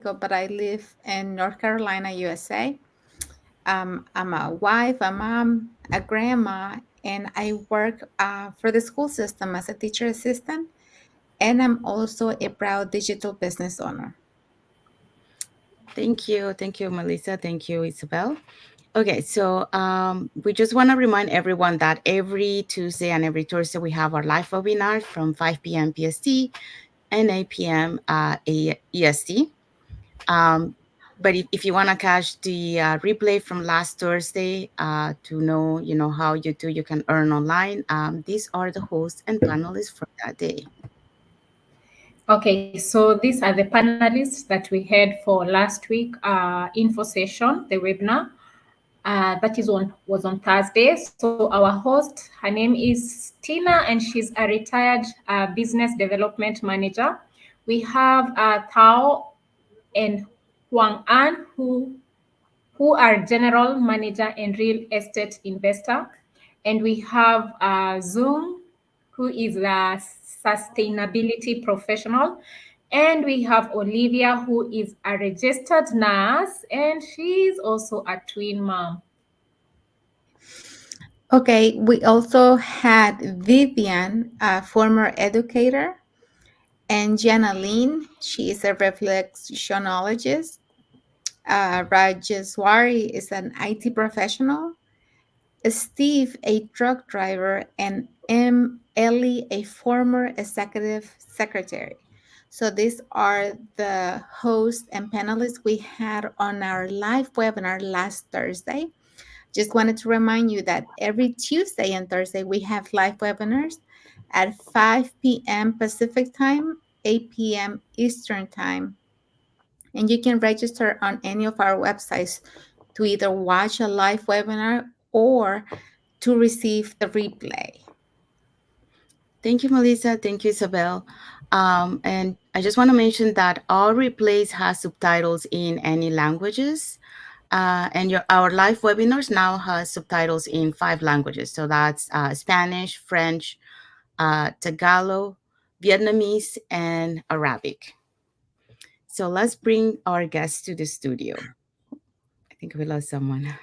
but I live in North Carolina, USA. I'm a wife, a mom, a grandma, and I work for the school system as a teacher assistant. And I'm also a proud digital business owner. Thank you. Thank you, Melissa. Thank you, Isabel. Okay, so we just want to remind everyone that every Tuesday and every Thursday we have our live webinar from 5 p.m. PST and 8 p.m. EST. Um, but if you want to catch the replay from last Thursday to know, how you can earn online, these are the hosts and panelists for that day. Okay, so these are the panelists that we had for last week info session, the webinar. Was on Thursday. So our host, her name is Tina, and she's a retired business development manager. We have Tao and Huang An, who are general manager and real estate investor. And we have Zoom, who is a sustainability professional. And we have Olivia, who is a registered nurse, and she's also a twin mom. Okay, we also had Vivian, a former educator, and Janaline, she is a reflexionologist. Rajeswari is an IT professional. Steve, a truck driver, and Ellie, a former executive secretary. So these are the hosts and panelists we had on our live webinar last Thursday. Just wanted to remind you that every Tuesday and Thursday we have live webinars at 5 p.m. Pacific time, 8 p.m. Eastern time. And you can register on any of our websites to either watch a live webinar or to receive the replay. Thank you, Melissa. Thank you, Isabel. And I just want to mention that all replays have subtitles in any languages. And our live webinars now has subtitles in 5 languages. So that's Spanish, French, Tagalog, Vietnamese, and Arabic. So let's bring our guests to the studio. I think we lost someone.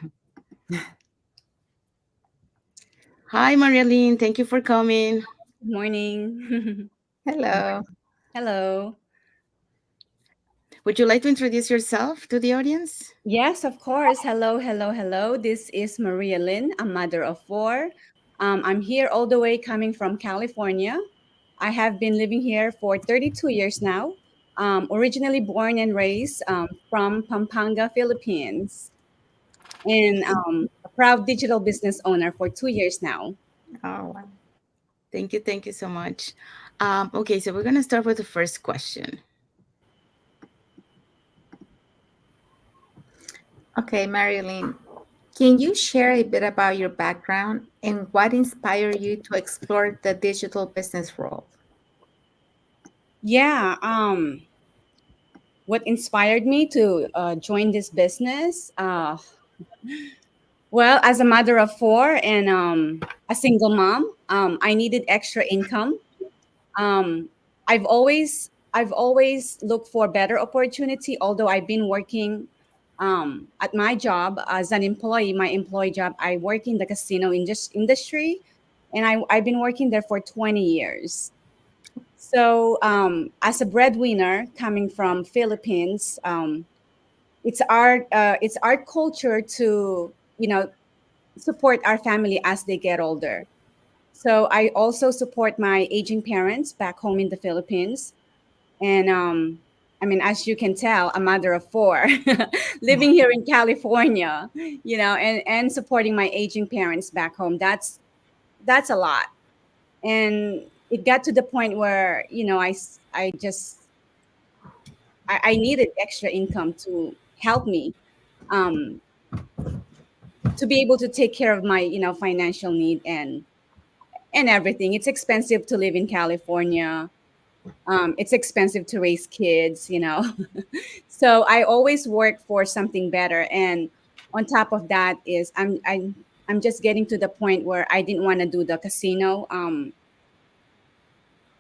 Hi, Marialine. Thank you for coming. Good morning. Hello. Hello. Would you like to introduce yourself to the audience? Yes, of course. Hello, hello, hello. This is Maria Lynn, a mother of 4. I'm here all the way coming from California. I have been living here for 32 years now. Originally born and raised from Pampanga, Philippines, and a proud digital business owner for 2 years now. Oh, wow. Thank you. Thank you so much. Okay, so we're going to start with the first question. Okay, Marilyn, can you share a bit about your background and what inspired you to explore the digital business world? Yeah. What inspired me to join this business? Well, as a mother of 4 and a single mom, I needed extra income. Um, I've always looked for better opportunity. Although I've been working at my job as an employee, my employee job, I work in the casino industry, and I've been working there for 20 years. So, as a breadwinner coming from Philippines, it's our culture to support our family as they get older. So I also support my aging parents back home in the Philippines, and I mean, as you can tell, a mother of 4, living here in California, and supporting my aging parents back home. That's a lot, and it got to the point where I just I needed extra income to help me um, to be able to take care of my financial need and everything. It's expensive to live in California. It's expensive to raise kids. So I always work for something better. And on top of that is I'm just getting to the point where I didn't want to do the casino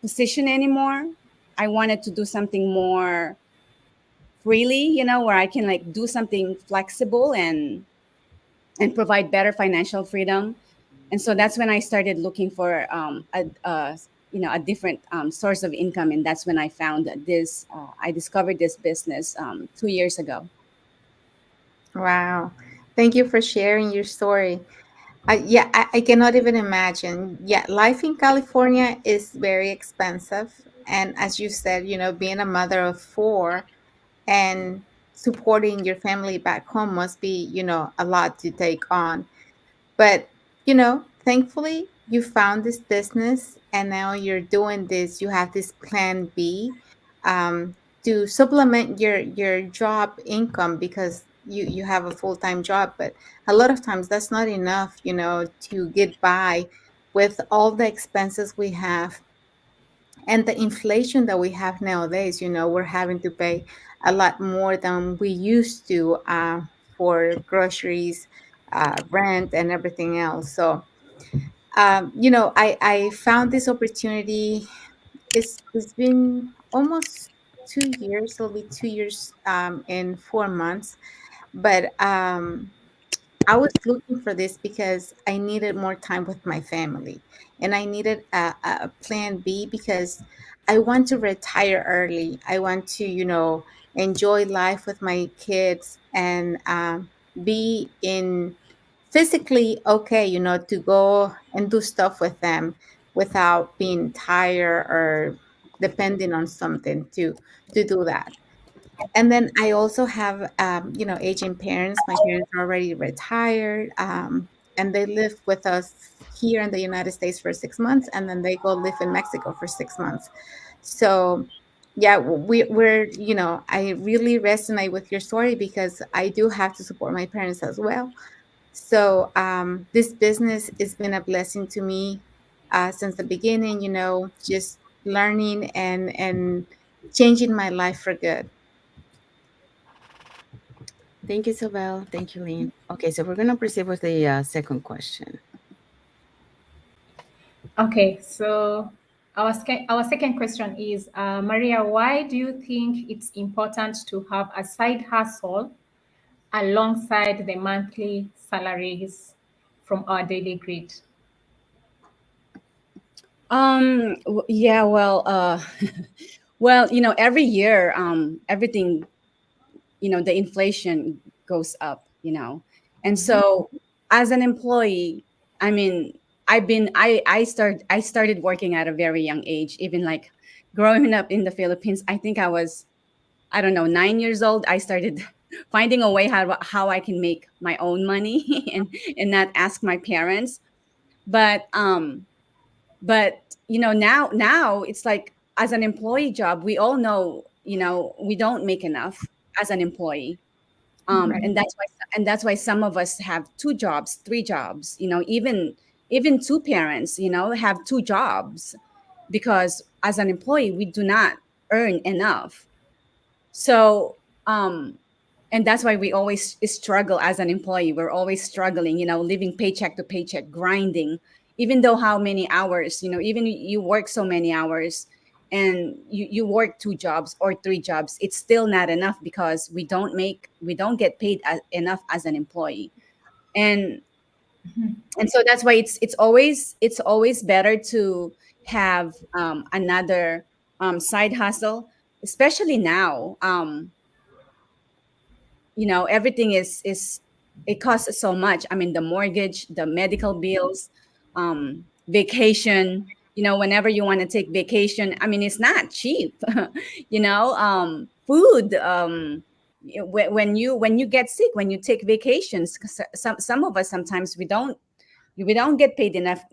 position anymore. I wanted to do something more freely, where I can like do something flexible and provide better financial freedom. And so that's when I started looking for a different source of income, and that's when I found this. I discovered this business 2 years ago. Wow. Thank you for sharing your story. Yeah, I cannot even imagine. Yeah, life in California is very expensive. And as you said, being a mother of four and supporting your family back home must be, a lot to take on. But, thankfully you found this business and now you're doing this. You have this plan B um, to supplement your job income because you have a full-time job. But a lot of times that's not enough, to get by with all the expenses we have and the inflation that we have nowadays. We're having to pay a lot more than we used to for groceries, rent, and everything else. So, I found this opportunity. It's been almost 2 years. It'll be 2 years in 4 months. But I was looking for this because I needed more time with my family and I needed a plan B because I want to retire early. I want to, enjoy life with my kids and be in physically okay, to go and do stuff with them without being tired or depending on something to do that. And then I also have, aging parents. My parents are already retired, and they live with us here in the United States for 6 months, and then they go live in Mexico for 6 months. So, yeah, I really resonate with your story because I do have to support my parents as well. So, this business has been a blessing to me since the beginning. Just learning and changing my life for good. Thank you, Isabel. Thank you, Lynn. Okay, so we're going to proceed with the second question. Okay, so our second question is, Maria, why do you think it's important to have a side hustle alongside the monthly salaries from our daily grid? Yeah, well, well, every year, everything, the inflation goes up, and Mhm. so as an employee, I mean, I started working at a very young age, even like growing up in the Philippines. I think I was, I don't know, 9 years old. I started finding a way how I can make my own money and not ask my parents. But now it's like, as an employee job, we all know, we don't make enough as an employee. Right. And that's why some of us have two jobs, three jobs, even two parents, have two jobs, because as an employee we do not earn enough. So, and that's why we always struggle as an employee. We're always struggling, living paycheck to paycheck, grinding, even though how many hours, even you work so many hours, and you work two jobs or three jobs, it's still not enough, because we don't get paid enough as an employee. and and so that's why it's always better to have another side hustle, especially now. Everything is it costs so much. I mean, the mortgage, the medical bills, vacation, whenever you want to take vacation, I mean, it's not cheap. Food, when you get sick, when you take vacations, 'cause some of us, sometimes we don't get paid enough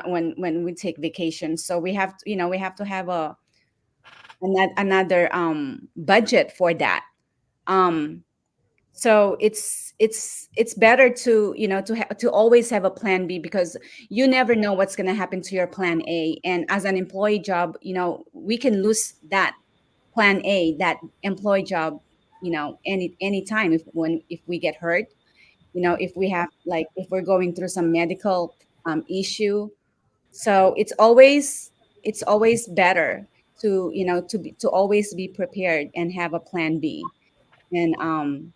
when we take vacations, so we have to have another budget for that. um so it's better to always have a plan B, because you never know what's going to happen to your plan A. And as an employee job, we can lose that plan A, that employee job, any time, if we get hurt, if we're going through some medical issue. So it's always better to always be prepared and have a plan B. And I'm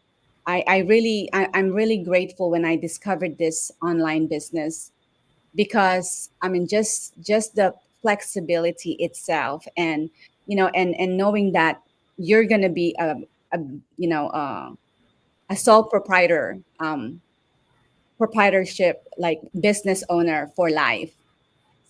really grateful when I discovered this online business, because I mean, just the flexibility itself, and and knowing that you're gonna be a you know a sole proprietorship, like business owner for life.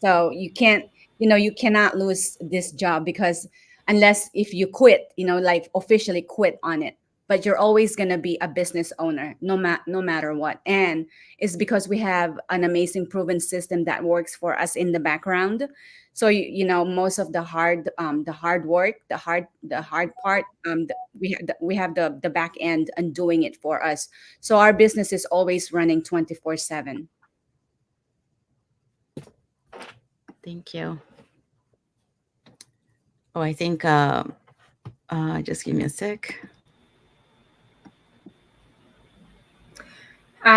So you can't, you cannot lose this job, because unless if you quit, like officially quit on it, but you're always going to be a business owner, no matter what. And it's because we have an amazing proven system that works for us in the background. So most of the hard work, the hard part, we have the back end and doing it for us. So our business is always running 24/7. Thank you. Oh, I think, just give me a sec.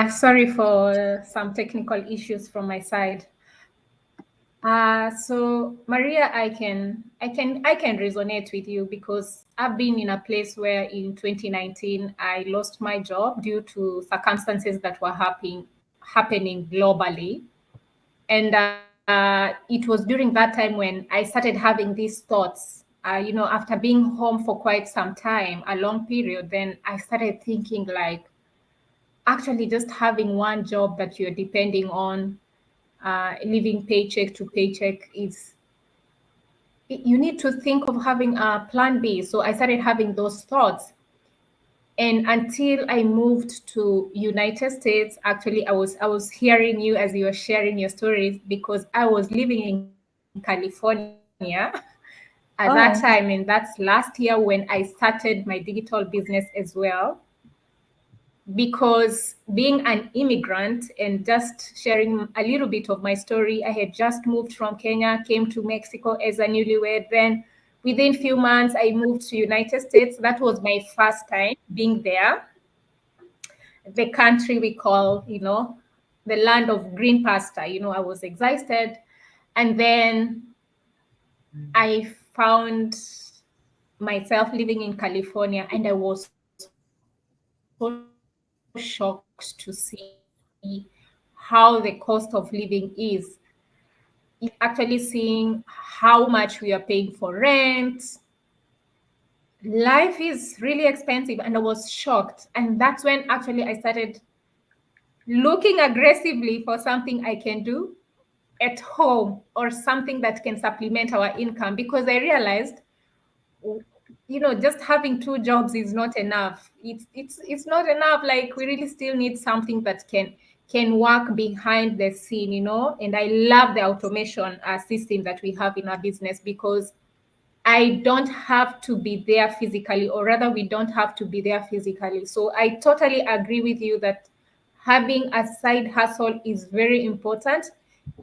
Sorry for some technical issues from my side. So Maria, I can resonate with you because I've been in a place where in 2019 I lost my job due to circumstances that were happening globally, and it was during that time when I started having these thoughts. After being home for quite some time, a long period, then I started thinking like, actually, just having one job that you're depending on, living paycheck to paycheck, is you need to think of having a plan B. So I started having those thoughts. And until I moved to United States, actually I was hearing you as you were sharing your stories, because I was living in California at that time, and that's Oh, last year when I started my digital business as well. Because being an immigrant and just sharing a little bit of my story, I had just moved from Kenya, came to Mexico as a newlywed. Then within few months, I moved to United States. That was my first time being there. The country we call, the land of green pasta. I was excited. And then I found myself living in California, and I was so shocked to see how the cost of living is. It's actually seeing how much we are paying for rent. Life is really expensive, and I was shocked. And that's when actually I started looking aggressively for something I can do at home, or something that can supplement our income, because I realized, just having two jobs is not enough. It's not enough. Like, we really still need something that can work behind the scene. And I love the automation system that we have in our business, because I don't have to be there physically, or rather, we don't have to be there physically. So I totally agree with you that having a side hustle is very important.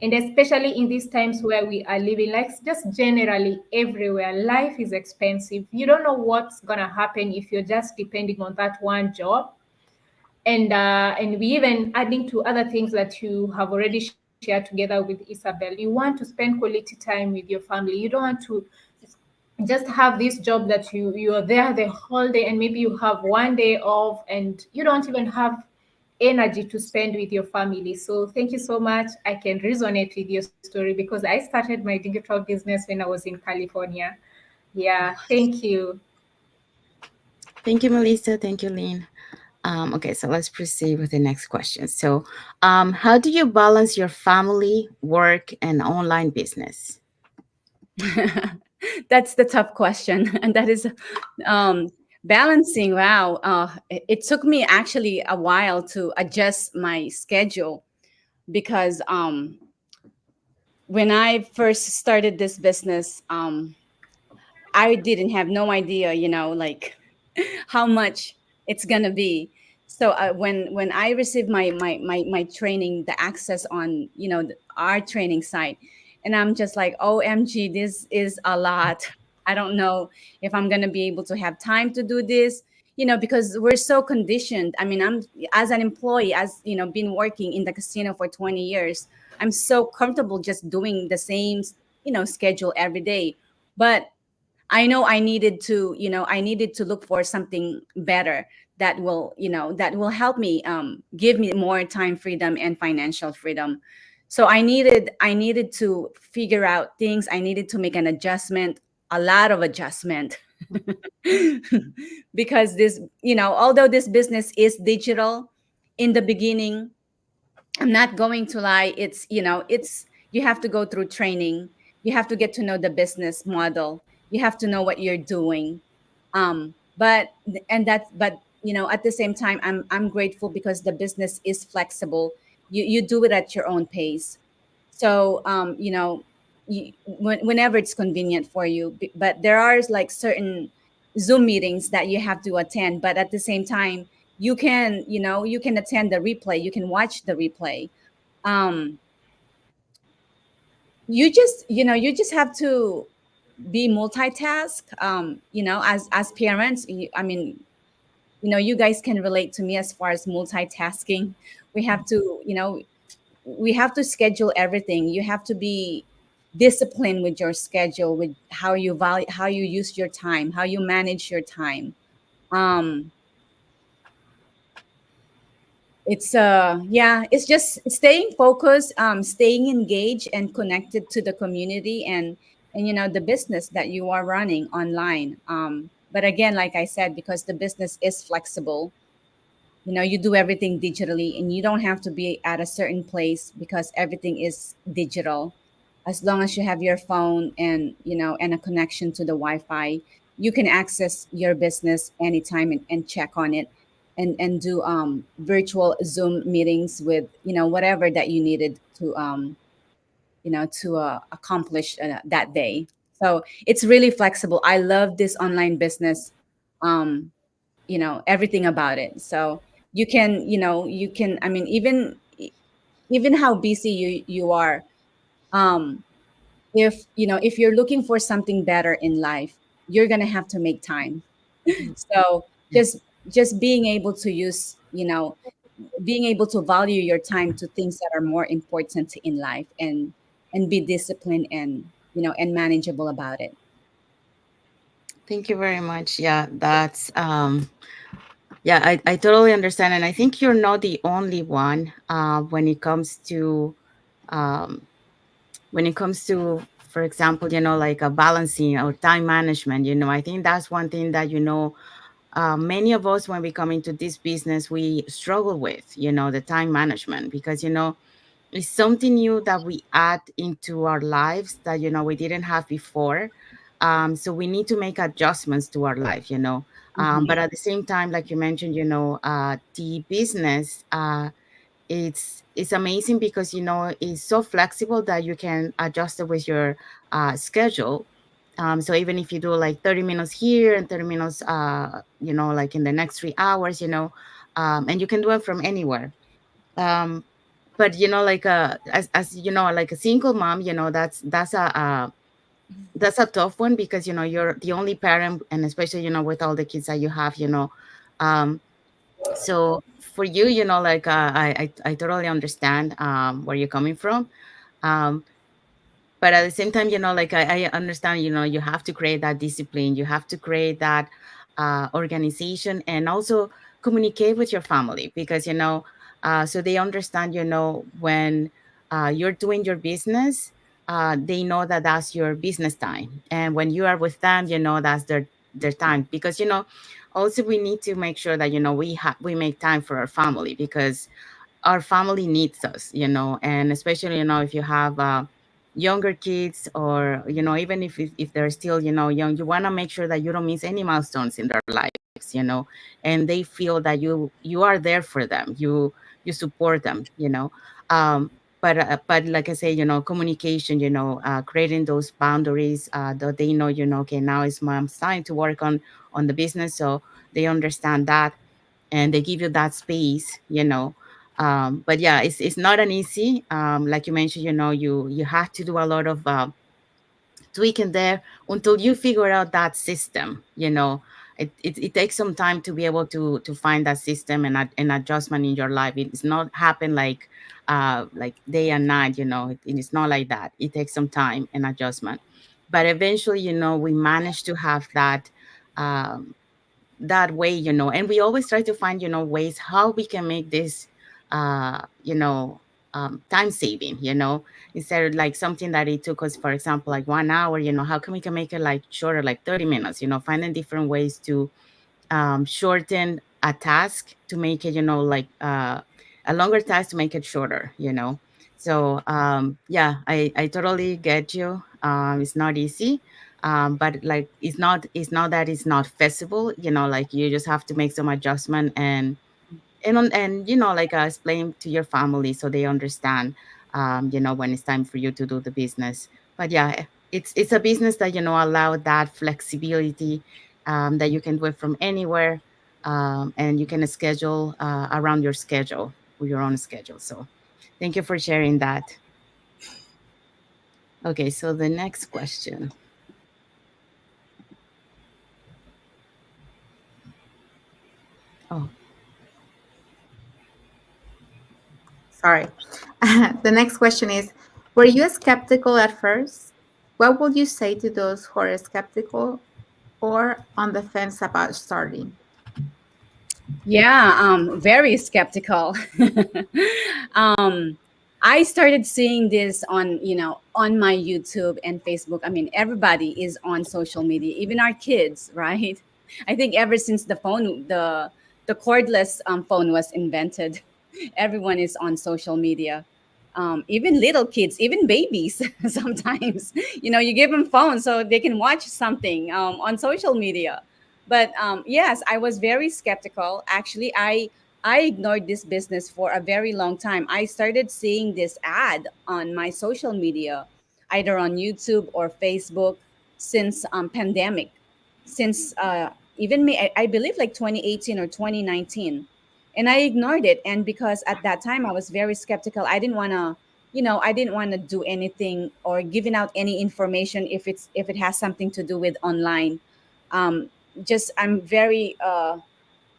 And especially in these times where we are living, like just generally everywhere, life is expensive. You don't know what's going to happen if you're just depending on that one job. And we even adding to other things that you have already shared together with Isabel. You want to spend quality time with your family. You don't want to just have this job that you are there the whole day, and maybe you have one day off and you don't even have energy to spend with your family. So thank you so much. I can resonate with your story, because I started my digital business when I was in California. Yeah, thank you. Thank you, Melissa. Thank you, Lynn. Okay, so let's proceed with the next question. So, how do you balance your family, work, and online business? That's the tough question. And that is balancing. Wow. It took me actually a while to adjust my schedule, because when I first started this business, I didn't have no idea, like how much it's gonna be. So when I received my training, the access on our training site, and I'm just like, OMG, this is a lot. I don't know if I'm gonna be able to have time to do this, because we're so conditioned. I mean, I'm, as an employee, as been working in the casino for 20 years. I'm so comfortable just doing the same schedule every day. But I know I needed to, I needed to look for something better that will, that will help me, give me more time freedom and financial freedom. So I needed to figure out things. I needed to make an adjustment, a lot of adjustment. Because this, although this business is digital in the beginning, I'm not going to lie. It's you have to go through training. You have to get to know the business model. You have to know what you're doing. But at the same time, I'm grateful because the business is flexible. You do it at your own pace. So whenever it's convenient for you. But there are like certain Zoom meetings that you have to attend. But at the same time, you can attend the replay. You can watch the replay. um you just have to be multitask. As parents, I mean, you guys can relate to me as far as multitasking. We have to you know we have to schedule everything. You have to be disciplined with your schedule, with how you use your time, how you manage your time. um it's just staying focused, staying engaged and connected to the community, and the business that you are running online. But again, like I said, because the business is flexible, you do everything digitally, and you don't have to be at a certain place because everything is digital. As long as you have your phone and a connection to the Wi-Fi, you can access your business anytime, and check on it, and do virtual Zoom meetings with whatever that you needed to accomplish that day. So it's really flexible. I love this online business. um Everything about it. So you can, I mean, even how busy you are, um if you're looking for something better in life, you're gonna have to make time. So just being able to use, being able to value your time to things that are more important in life, and be disciplined, and manageable about it. Thank you very much. Yeah, that's yeah, I totally understand. And I think you're not the only one when it comes to um, for example, like a balancing or time management. I think that's one thing that many of us, when we come into this business, we struggle with, the time management, because it's something new that we add into our lives that we didn't have before. So we need to make adjustments to our life. But Mhm. at the same time, like you mentioned, the business, it's amazing because it's so flexible that you can adjust it with your schedule. So even if you do like 30 minutes here and 30 minutes like in the next 3 hours, and you can do it from anywhere. um but like as like a single mom, that's a tough one, because you're the only parent, and especially with all the kids that you have. Um so for you, like I totally understand where you're coming from. um but at the same time, like I understand, you have to create that discipline, you have to create that organization, and also communicate with your family, because so they understand, when you're doing your business, they know that that's your business time, and when you are with them, that's their time, because also we need to make sure that we make time for our family, because our family needs us, and especially, if you have younger kids, or even if they're still young, you want to make sure that you don't miss any milestones in their lives, and they feel that you are there for them, you support them. um but like I say, communication, creating those boundaries, that they know, okay, now it's mom's time to work on the business, so they understand that, and they give you that space. But yeah, it's not an easy, like you mentioned, you have to do a lot of tweaking there until you figure out that system. It takes some time to be able to find that system, and an adjustment in your life. It's not happen like day and night. It is not like that. It takes some time and adjustment. but eventually, we managed to have um, that way, and we always try to find, ways how we can make this, time saving, instead of like something that it took us, for example, like 1 hour, how can we can make it like shorter, like 30 minutes, finding different ways to shorten a task to make it, like a longer task to make it shorter, So yeah, I totally get you. It's not easy, but like it's not that it's not feasible, like you just have to make some adjustment and like explain to your family so they understand, when it's time for you to do the business. But yeah, it's a business that allow that flexibility, that you can do it from anywhere, and you can schedule around your schedule, with your own schedule. So thank you for sharing that. Okay, so the next question. Oh, Sorry. The next question is, were you skeptical at first? What would you say to those who are skeptical or on the fence about starting? Yeah, very skeptical. um, I started seeing this on, on my YouTube and Facebook. I mean, everybody is on social media, even our kids, right? I think ever since the cordless phone was invented, everyone is on social media. Even little kids, even babies, sometimes, you give them phones so they can watch something on social media. But yes, I was very skeptical. Actually, I ignored this business for a very long time. I started seeing this ad on my social media, either on YouTube or Facebook, since pandemic, since even me, I believe like 2018 or 2019, and I ignored it. And because at that time I was very skeptical, I didn't want to, I didn't want to do anything or giving out any information if it has something to do with online. um just I'm very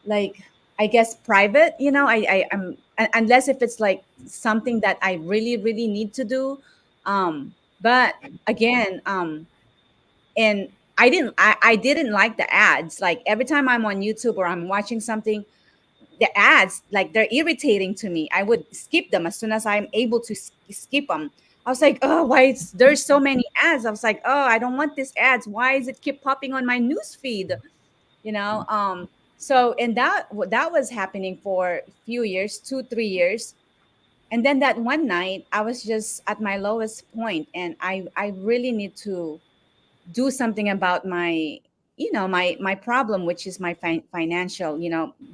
like, I guess, private, I'm unless if it's like something that I really really need to do. But again, and I didn't like the ads. Like every time I'm on YouTube or I'm watching something, the ads, like, they're irritating to me. I would skip them as soon as I'm able to skip them. I was like, oh, why there's so many ads? I was like, oh, I don't want these ads. Why is it keep popping on my news feed? you know so, and that was happening for a few years, 2 3 years. And then that one night I was just at my lowest point, and I really need to do something about my, my problem, which is my financial,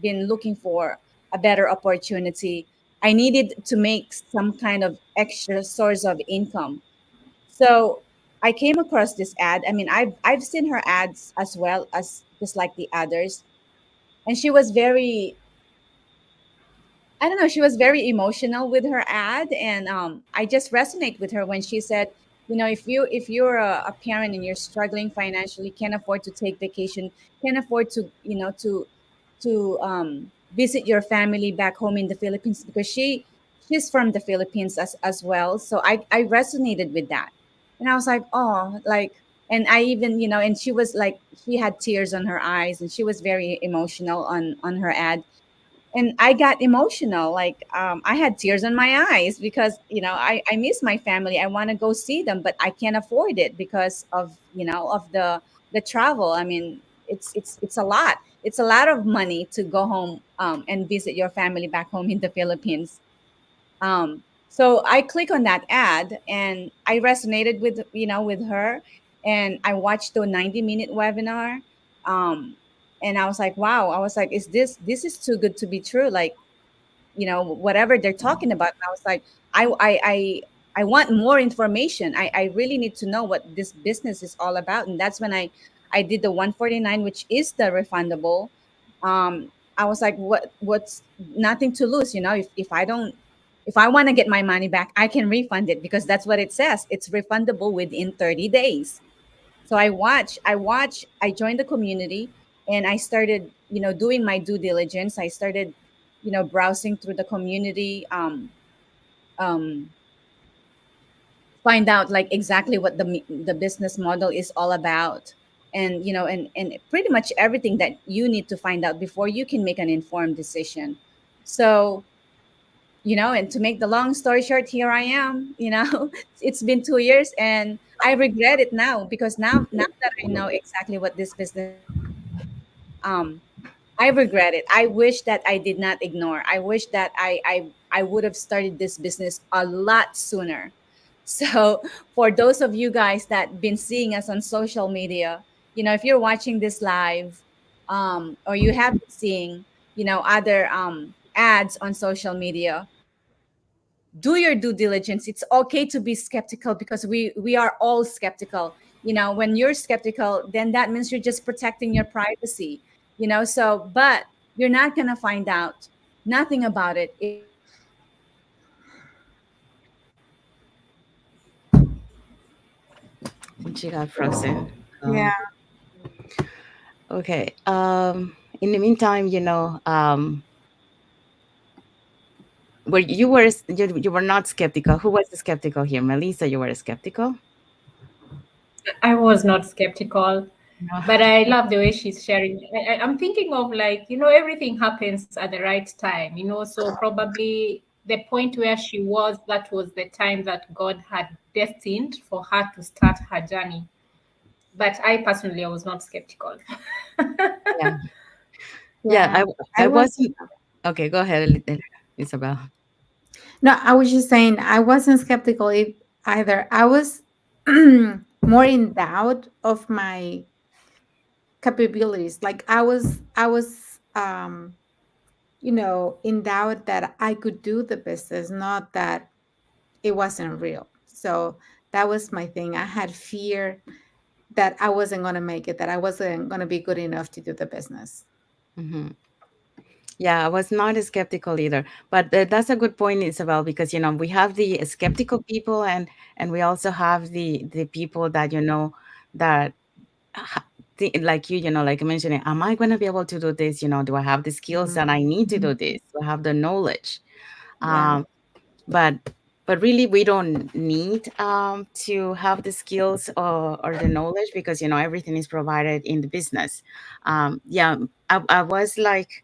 been looking for a better opportunity. I needed to make some kind of extra source of income. So I came across this ad. I mean, I've seen her ads as well, as just like the others. And she was very, I don't know, she was very emotional with her ad. And I just resonate with her when she said, if you're a parent and you're struggling financially, can't afford to take vacation, can't afford to, visit your family back home in the Philippines, because she's from the Philippines as well. So I resonated with that. And I was like, oh, like, and I even, and she was like, she had tears on her eyes, and she was very emotional on her ad. And I got emotional. Like, I had tears in my eyes because, I miss my family. I want to go see them, but I can't afford it because of, of the travel. I mean, it's a lot. It's a lot of money to go home, and visit your family back home in the Philippines. So I click on that ad, and I resonated with, with her. And I watched the 90-minute webinar. um, and I was like, wow. I was like, this is too good to be true. Like, whatever they're talking about. And I was like, I want more information. I really need to know what this business is all about. And that's when I did the 149, which is the refundable. I was like, what's nothing to lose, if I don't, if I want to get my money back, I can refund it, because that's what it says. It's refundable within 30 days. So I joined the community, and I started, doing my due diligence. I started, browsing through the community, um, find out like exactly what the business model is all about, and and pretty much everything that you need to find out before you can make an informed decision. So, and to make the long story short, here I am. It's been 2 years, and I regret it now, because now that I know exactly what this business is all about, I regret it. I wish that I did not ignore. I wish that I would have started this business a lot sooner. So for those of you guys that been seeing us on social media, if you're watching this live, or you have been seeing, other ads on social media, do your due diligence. It's okay to be skeptical, because we are all skeptical. When you're skeptical, then that means you're just protecting your privacy. So, but you're not going to find out nothing about it if you don't do your due diligence. I think she got frozen. Yeah. Okay. In the meantime, were you were not skeptical. Who was skeptical here? Melissa, you were skeptical? I was not skeptical, No. but I love the way she's sharing. I'm thinking of, like, everything happens at the right time, so probably the point where she was, that was the time that God had destined for her to start her journey. But I personally, I was not skeptical. Yeah. Yeah, Yeah. I I was wasn't. Okay, go ahead, Isabel. No, I was just saying I wasn't skeptical either. I was more in doubt of my capabilities. Like I was in doubt that I could do the business, not that it wasn't real. So that was my thing. I had fear that I wasn't going to make it, that I wasn't going to be good enough to do the business. Hmm. Yeah, I was not skeptical either. But that's a good point, Isabel, because we have the skeptical people, and we also have the people that that ha- like like mentioning, am I going to be able to do this? Do I have the skills Mhm. that I need to Mhm. do this? Do I have the knowledge? Yeah. Um, but really we don't need to have the skills or the knowledge, because everything is provided in the business. Yeah, I was like,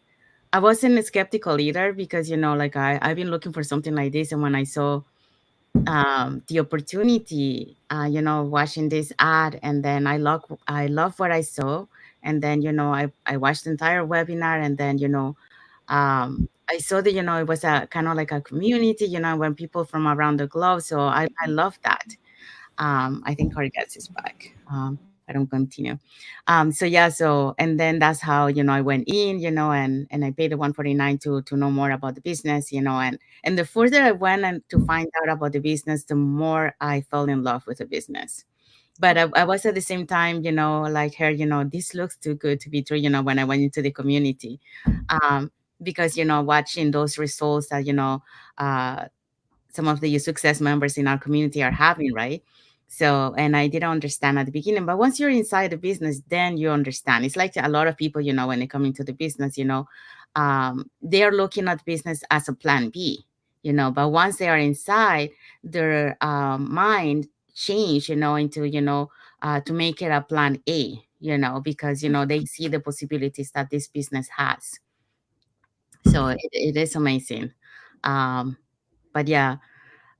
I wasn't skeptical either, because like I've been looking for something like this, and when I saw the opportunity, watching this ad, and then I love what I saw. And then I watched the entire webinar, and then I saw that it was a kind of like a community, when people from around the globe. So I love that. I think Corrigas is back. I don't continue. So yeah, and then that's how I went in, and I paid the 149 to know more about the business, and the further I went and to find out about the business, the more I fell in love with the business. But I was at the same time, like her, this looks too good to be true, when I went into the community. Um, because watching those results that uh, some of the success members in our community are having, right? So, and I didn't understand at the beginning, but once you're inside the business, then you understand. It's like a lot of people, when they come into the business, they are looking at business as a plan B, but once they are inside, their mind change, into, to make it a plan A, because, they see the possibilities that this business has. So it is amazing. Um, but yeah,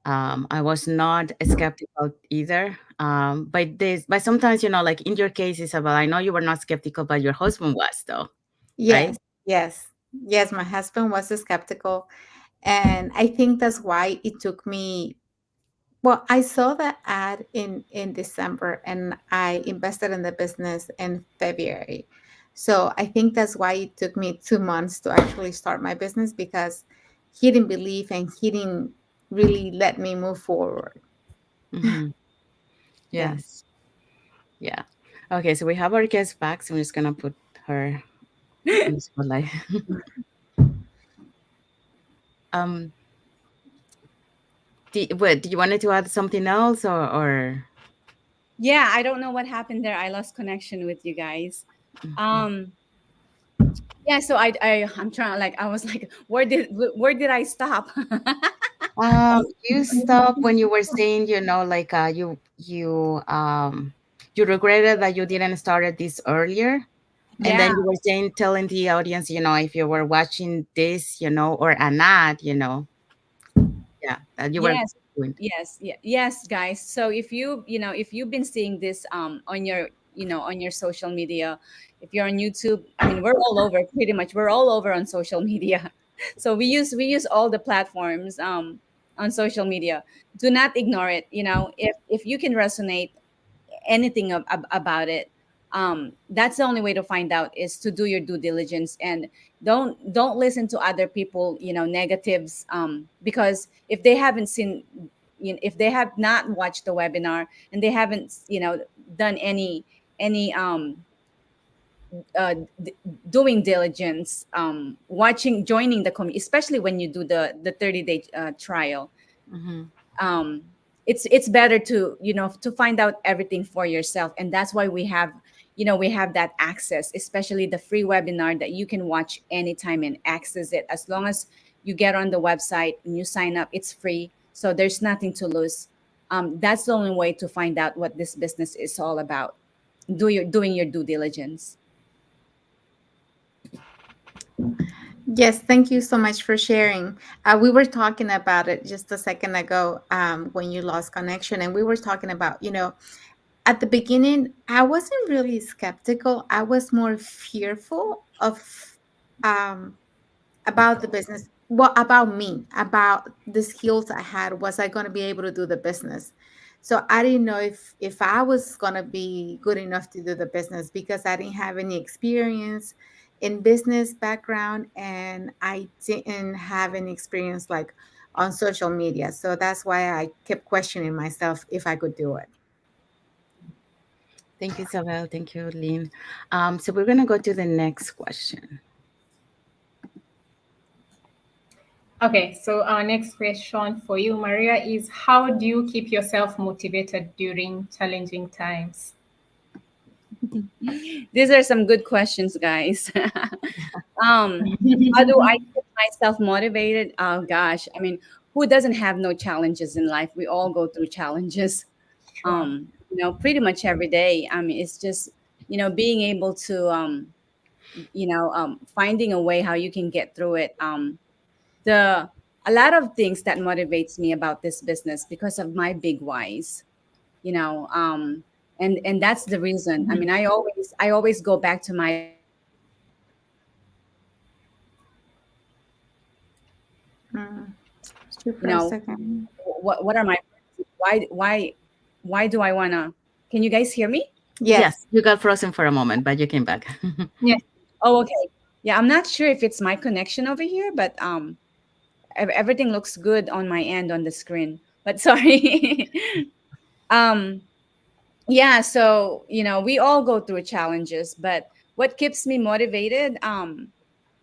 I was not skeptical either. But sometimes, like in your case, Isabel, I know you were not skeptical, but your husband was, though, right? Yes. Yes. Yes. My husband was skeptical. And I think that's why it took me. Well, I saw the ad in December and I invested in the business in February. So I think that's why it took me 2 months to actually start my business, because he didn't believe and he didn't really let me move forward. Hmm. Yeah. Yes. Yeah. Okay, so we have our guest back, so I'm just gonna put her in the spotlight. um, do you wanted to add something else, or? Yeah, I don't know what happened there. I lost connection with you guys. Mhm. Um, Yeah, so I'm trying, like, I was like, where did I stop? You stopped when you were saying, like you regretted that you didn't started this earlier. And then Yeah. you were saying, telling the audience, if you were watching this, or an ad, yeah, that you were Yes. doing. Yes, guys. So if you've been seeing this on your on your social media, if you're on YouTube, I mean, we're all over, pretty much. We're all over on social media. So we use all the platforms on social media. Do not ignore it. If you can resonate anything about it, that's the only way to find out, is to do your due diligence, and don't listen to other people, negatives, because if they haven't seen, if they have not watched the webinar, and they haven't done any uh, d- doing diligence, watching, joining the community, especially when you do the 30-day trial, Hmm. um it's better to to find out everything for yourself. And that's why we have that access, especially the free webinar that you can watch anytime and access it. As long as you get on the website and you sign up, it's free, so there's nothing to lose. That's the only way to find out what this business is all about. Doing your due diligence. Yes, thank you so much for sharing. We were talking about it just a second ago, when you lost connection, and we were talking about, at the beginning, I wasn't really skeptical. I was more fearful of, um, about the business. Well, about me, about the skills I had. Was I going to be able to do the business? So I didn't know if I was going to be good enough to do the business, because I didn't have any experience in business background, and I didn't have any experience like on social media. So that's why I kept questioning myself if I could do it. Thank you, Isabel. Thank you, Lynn. So we're gonna go to the next question. Okay, so our next question for you, Maria, is how do you keep yourself motivated during challenging times? These are some good questions, guys. um how do I keep myself motivated? Oh gosh, I mean, who doesn't have no challenges in life? We all go through challenges, Sure. pretty much every day. I mean, it's just being able to finding a way how you can get through it. The A lot of things that motivates me about this business, because of my big whys, you know and that's the reason. I Mhm. mean, I always go back to my big whys. Mm. Shoot for a you know second. what are my why do I want to? Can you guys hear me? Yes. Yes, you got frozen for a moment, but you came back. Yes. Oh, okay. Yeah, I'm not sure if it's my connection over here, but everything looks good on my end on the screen, but sorry. um yeah, so we all go through challenges, but what keeps me motivated,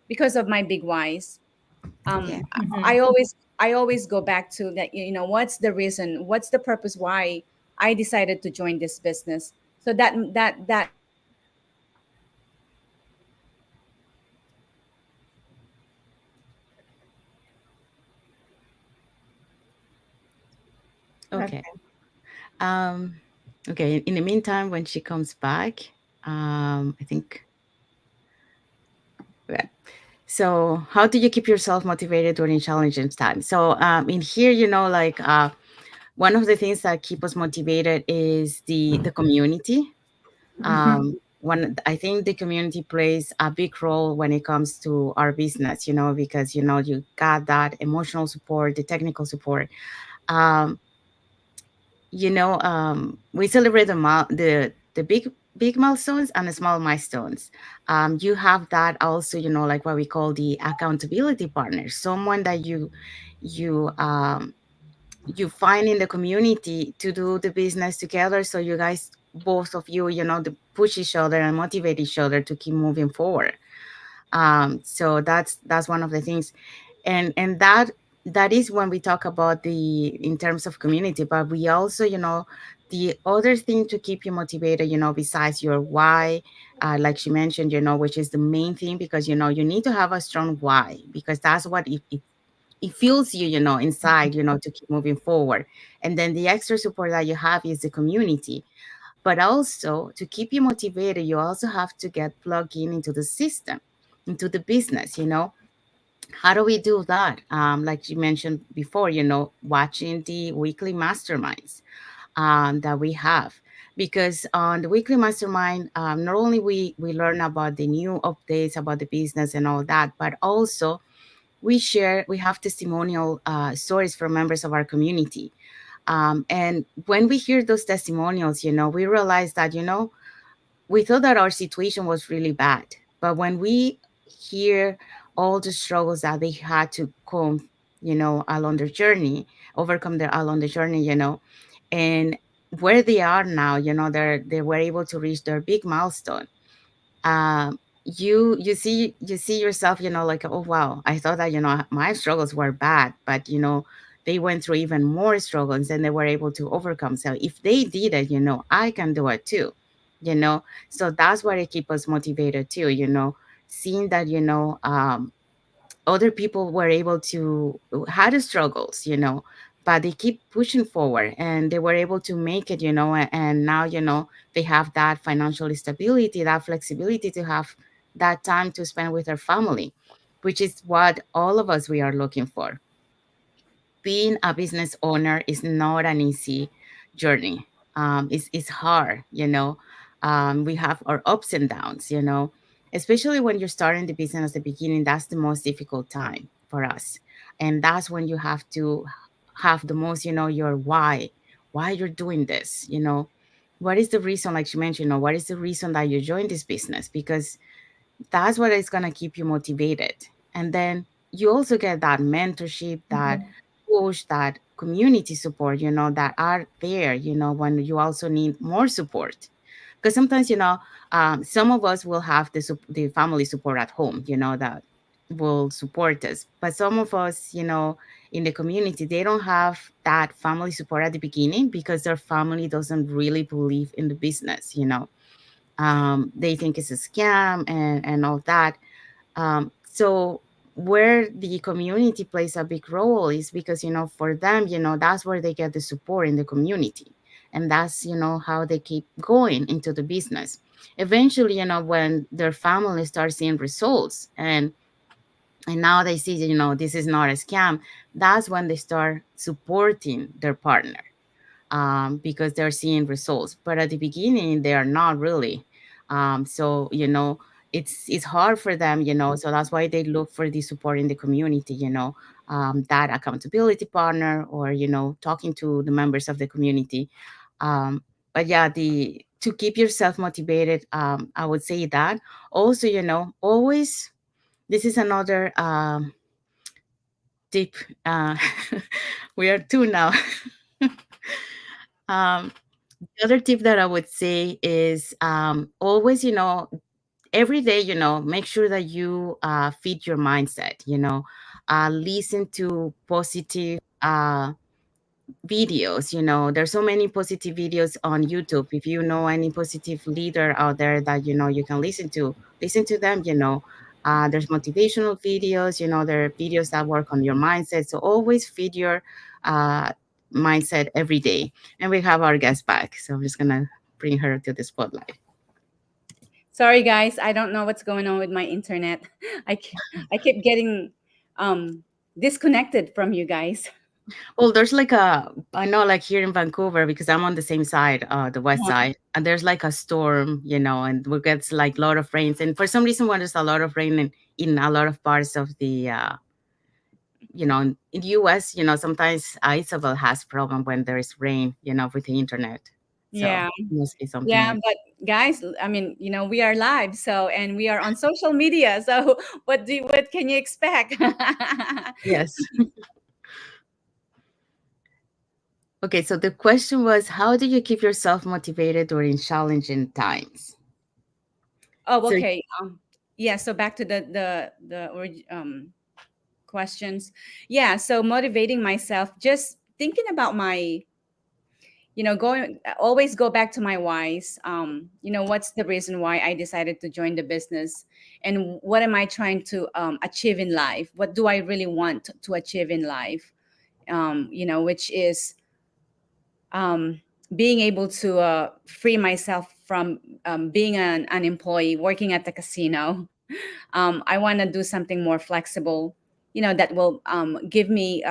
because of my big whys, Yeah. I Mhm. always I always go back to that. What's the reason, what's the purpose why I decided to join this business? So that motivates me to continue Okay. Okay. Um, okay. In the meantime, when she comes back, I think. Yeah. So, how do you keep yourself motivated during challenging times? So, in here, like one of the things that keep us motivated is the community. Mhm. One, I think the community plays a big role when it comes to our business. Because you got that emotional support, the technical support. Um, we celebrate the big milestones and the small milestones. You have that also, like what we call the accountability partner, someone that you find in the community to do the business together, so you guys, both of you, to push each other and motivate each other to keep moving forward. So that's one of the things. And that is when we talk about the in terms of community, but we also, the other thing to keep you motivated, besides your why, like she mentioned, which is the main thing, because you need to have a strong why, because that's what it fuels you, inside, to keep moving forward. And then the extra support that you have is the community. But also, to keep you motivated, you also have to get plugged in into the system, into the business. How do we do that? Like you mentioned before, watching the weekly masterminds that we have. Because on the weekly mastermind, not only we learn about the new updates about the business and all that, but also we have testimonial stories from members of our community. And when we hear those testimonials, we realize that, we thought that our situation was really bad. But when we hear all the struggles that they had to come, along their journey, overcome their along the journey, and where they are now, they were able to reach their big milestone. You see yourself, like, oh wow, I thought that, my struggles were bad, but they went through even more struggles and they were able to overcome. So if they did it, I can do it too. you know so that's what it keeps us motivated too, seeing that, other people were able to had struggles, but they keep pushing forward and they were able to make it, and now, they have that financial stability, that flexibility to have that time to spend with their family, which is what all of us we are looking for. Being a business owner is not an easy journey. It's hard, we have our ups and downs, especially when you're starting the business at the beginning. That's the most difficult time for us. And that's when you have to have the most, your why you're doing this, what is the reason, like you mentioned, what is the reason that you joined this business? Because that's what is going to keep you motivated. And then you also get that mentorship, that Mhm. push, that community support, that are there, when you also need more support. Because sometimes, some of us will have the family support at home, that will support us. But some of us, in the community, they don't have that family support at the beginning because their family doesn't really believe in the business, they think it's a scam and all that. So where the community plays a big role is because, for them, that's where they get the support in the community. And that's, how they keep going into the business. Eventually, when their family starts seeing results, and now they see, this is not a scam, that's when they start supporting their partner, because they're seeing results. But at the beginning, they are not really. So, it's hard for them, so that's why they look for the support in the community, that accountability partner, or, talking to the members of the community. But yeah, the to keep yourself motivated, I would say that. Also, always, this is another tip. Uh, we are two now. um, the other tip that I would say is, always, every day, make sure that you feed your mindset, listen to positive videos. There's so many positive videos on YouTube. If you know any positive leader out there that, you can listen to them, there's motivational videos, there are videos that work on your mindset. So always feed your uh, mindset every day. And we have our guest back. So I'm just going to bring her to the spotlight. Sorry, guys. I don't know what's going on with my internet. I keep getting um, disconnected from you guys. Well, I know, like here in Vancouver, because I'm on the same side, the west side, and there's like a storm, and we get like a lot of rains. And for some reason, when there's a lot of rain in a lot of parts of the, in the US, sometimes Isabel has problem when there is rain, with the internet. So Yeah. it must be something Yeah, like, but guys, I mean, we are live, so, and we are on social media. So what can you expect? yes. Okay, so the question was, how do you keep yourself motivated during challenging times? Oh, So okay. Yeah, so back to questions. Yeah, so motivating myself, just thinking about my going always go back to my whys. What's the reason why I decided to join the business, and what am I trying to achieve in life? What do I really want to achieve in life? Which is um, being able to free myself from being an employee working at the casino. I want to do something more flexible, that will give me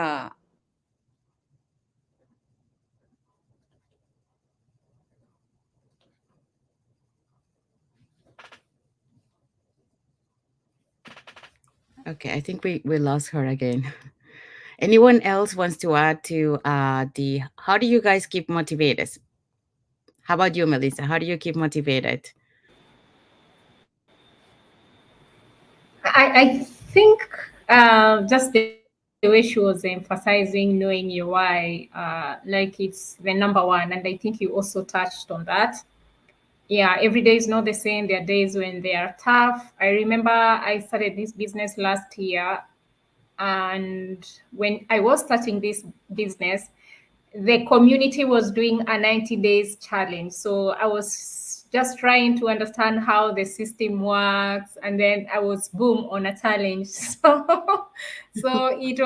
Okay, I think we lost her again. Anyone else wants to add to the how do you guys keep motivated? How about you, Melissa? How do you keep motivated? I think just the way she was emphasizing knowing your why, like it's the number one. And I think you also touched on that. Yeah, every day is not the same. There are days when they are tough. I remember I started this business last year, and when I was starting this business, the community was doing a 90 days challenge. So I was just trying to understand how the system works, and then I was boom on a challenge. So it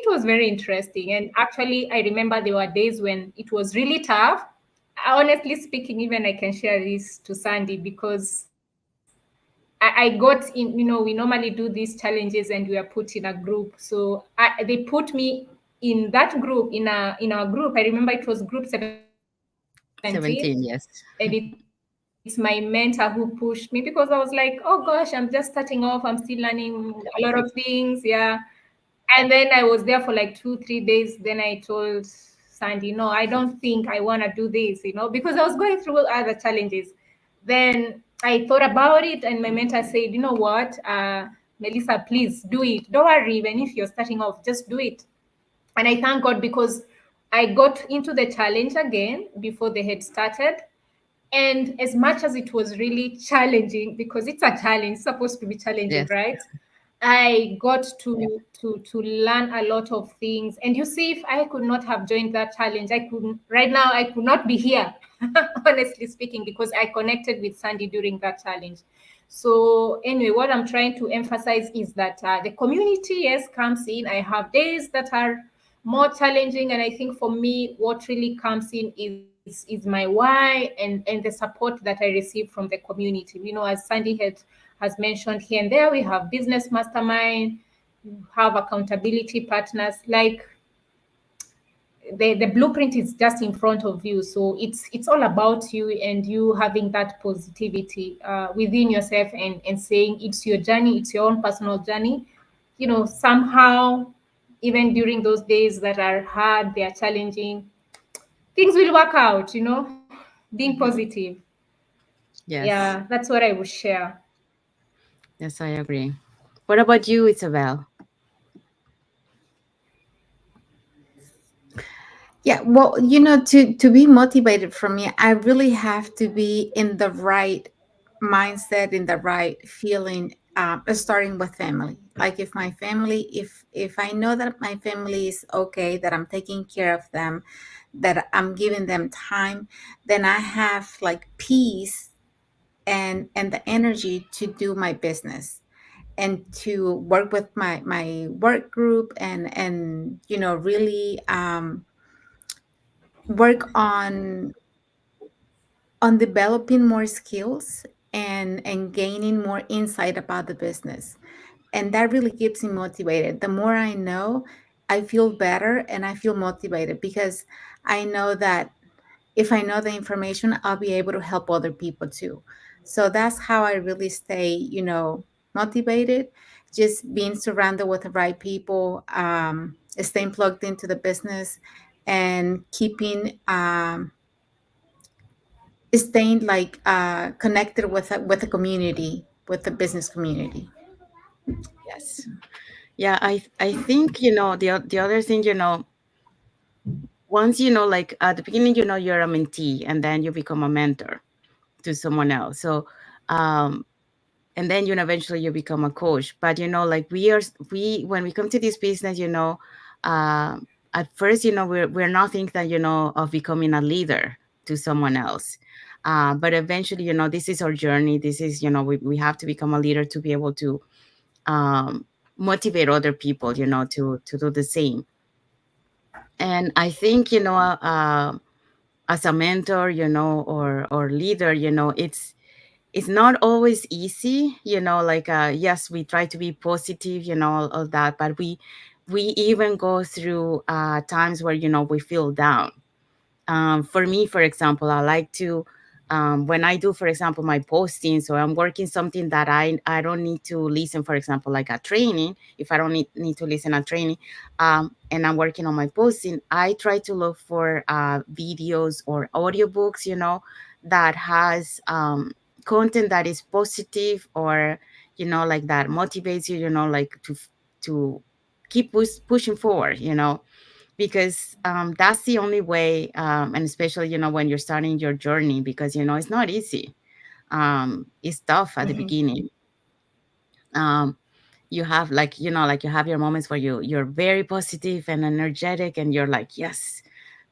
was very interesting. And actually I remember there were days when it was really tough. Honestly speaking, even I can share this to Sandy because I got in, we normally do these challenges and we are put in a group. So they put me in that group, in our group. I remember it was group 17, 17, and yes. it's my mentor who pushed me because I was like, oh gosh, I'm just starting off. I'm still learning a lot of things. Yeah. And then I was there for like 2, 3 days. Then I told Sandy, no, I don't think I want to do this, because I was going through other challenges. Then I thought about it, and my mentor said, you know what, Melissa, please do it. Don't worry, even if you're starting off, just do it. And I thank God because I got into the challenge again before they had started. And as much as it was really challenging, because it's a challenge, it's supposed to be challenging, Yes. right? I got to learn a lot of things. And you see, if I could not have joined that challenge, I couldn't right now, I could not be here, honestly speaking, because I connected with Sandy during that challenge. So anyway, what I'm trying to emphasize is that the community, yes, comes in. I have days that are more challenging, and I think for me, what really comes in is my why, and the support that I receive from the community. As Sandy has mentioned, here and there we have business mastermind, have accountability partners. Like the blueprint is just in front of you, so it's all about you, and you having that positivity within yourself, and saying it's your journey, it's your own personal journey. Somehow, even during those days that are hard, they are challenging, things will work out. Being Mhm. positive. Yeah, Yes. that's what I would share. Yes, I agree. What about you, Isabel? Yeah, well, to be motivated for me, I really have to be in the right mindset, in the right feeling, starting with family. Like if my family, if I know that my family is okay, that I'm taking care of them, that I'm giving them time, then I have like peace and the energy to do my business and to work with my work group and really work on developing more skills and gaining more insight about the business, and that really keeps me motivated. The more I know, I feel better and I feel motivated because I know that if I know the information, I'll be able to help other people too. So that's how I really stay, motivated. Just being surrounded with the right people, staying plugged into the business, and keeping staying like connected with the community, with the business community. Yes. Yeah, I think, the other thing, once, like at the beginning, you're a mentee and then you become a mentor to someone else. So, um, and then, eventually you become a coach. But, like we when we come to this business, uh, at first, we're not thinking that, of becoming a leader to someone else. But eventually, this is our journey. This is, we have to become a leader to be able to um, motivate other people, to do the same. And I think, as a mentor, or leader, it's not always easy, like, yes, we try to be positive, all that, but we even go through times where, we feel down. For me, for example, I like to, when I do, for example, my postings, or I'm working something that I don't need to listen, for example, like a training, if I don't need to listen a training, and I'm working on my posting, I try to look for videos or audiobooks, that has content that is positive, or, like that motivates you, like to keep pushing forward, because that's the only way, and especially, when you're starting your journey, because, it's not easy. It's tough at the Mhm. beginning. um, you have, like, like, you have your moments where you're very positive and energetic, and you're like, yes.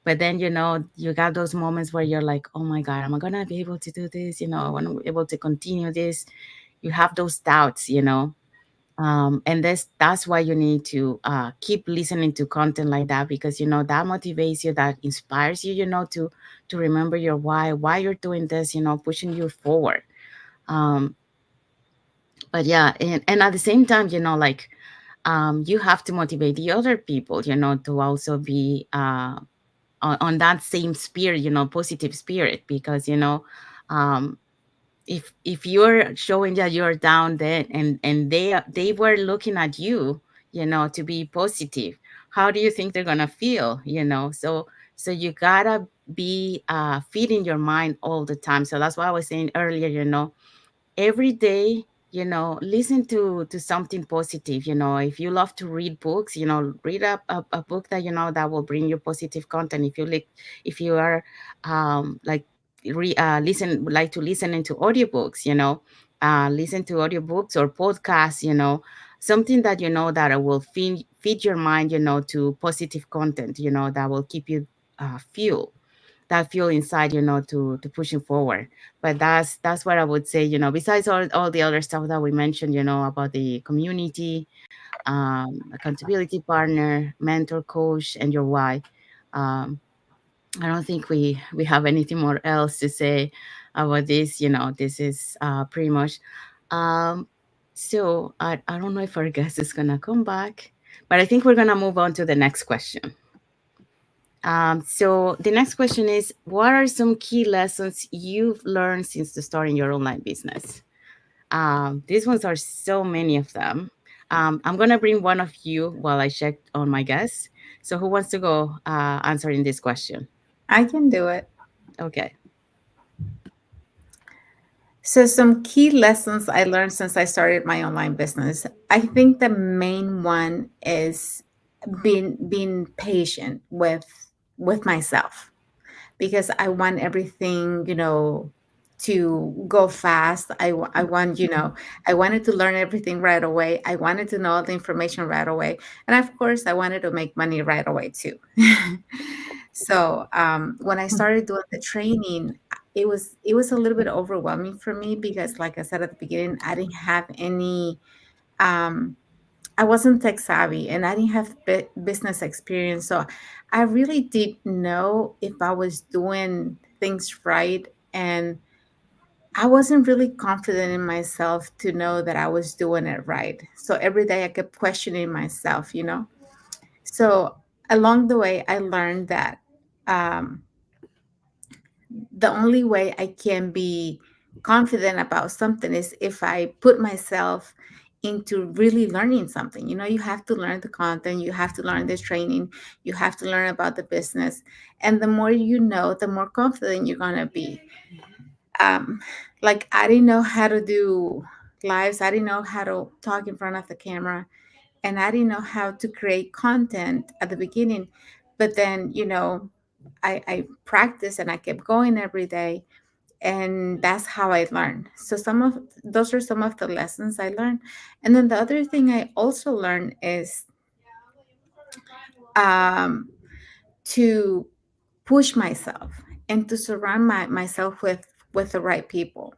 But then, you got those moments where you're like, oh my god, am I gonna be able to do this? I want to be able to continue this. You have those doubts, and that's why you need to keep listening to content like that, because, that motivates you, that inspires you, to remember your why you're doing this, pushing you forward. um but yeah, and at the same time, like, you have to motivate the other people, to also be on that same spirit, positive spirit, because, um if you're showing that you're down, then and they were looking at you, to be positive, how do you think they're gonna feel? So you gotta be feeding your mind all the time. So that's why I was saying earlier, every day, listen to something positive. If you love to read books, read a book that, that will bring you positive content. If you are like, like to listen into audiobooks, listen to audiobooks or podcasts, something that, that will feed your mind, to positive content, that will keep you fuel that fuel inside, to pushing forward. But that's what I would say, besides all the other stuff that we mentioned, about the community, accountability partner, mentor, coach, and your why. um, I don't think we have anything more else to say about this. This is pretty much. um, so I don't know if our guest is gonna come back, but I think we're gonna move on to the next question. So the next question is, what are some key lessons you've learned since the starting your online business? These ones are so many of them. I'm gonna bring one of you while I check on my guests. So who wants to go answering this question? I can do it. Okay. So, some key lessons I learned since I started my online business. I think the main one is being patient with myself, because I want everything, to go fast. I want, I wanted to learn everything right away. I wanted to know all the information right away. And of course, I wanted to make money right away too. So when I started doing the training, it was a little bit overwhelming for me, because, like I said at the beginning, I didn't have any. Um, I wasn't tech savvy, and I didn't have business experience. So I really didn't know if I was doing things right. And I wasn't really confident in myself to know that I was doing it right. So every day I kept questioning myself. So along the way, I learned that um, the only way I can be confident about something is if I put myself into really learning something. You have to learn the content, you have to learn the training, you have to learn about the business. And the more you know, the more confident you're going to be. Um, like, I didn't know how to do lives, I didn't know how to talk in front of the camera, and I didn't know how to create content at the beginning. But then, I practiced and I kept going every day, and that's how I learned. So some of those are some of the lessons I learned. And then the other thing I also learned is um, to push myself and to surround myself with the right people,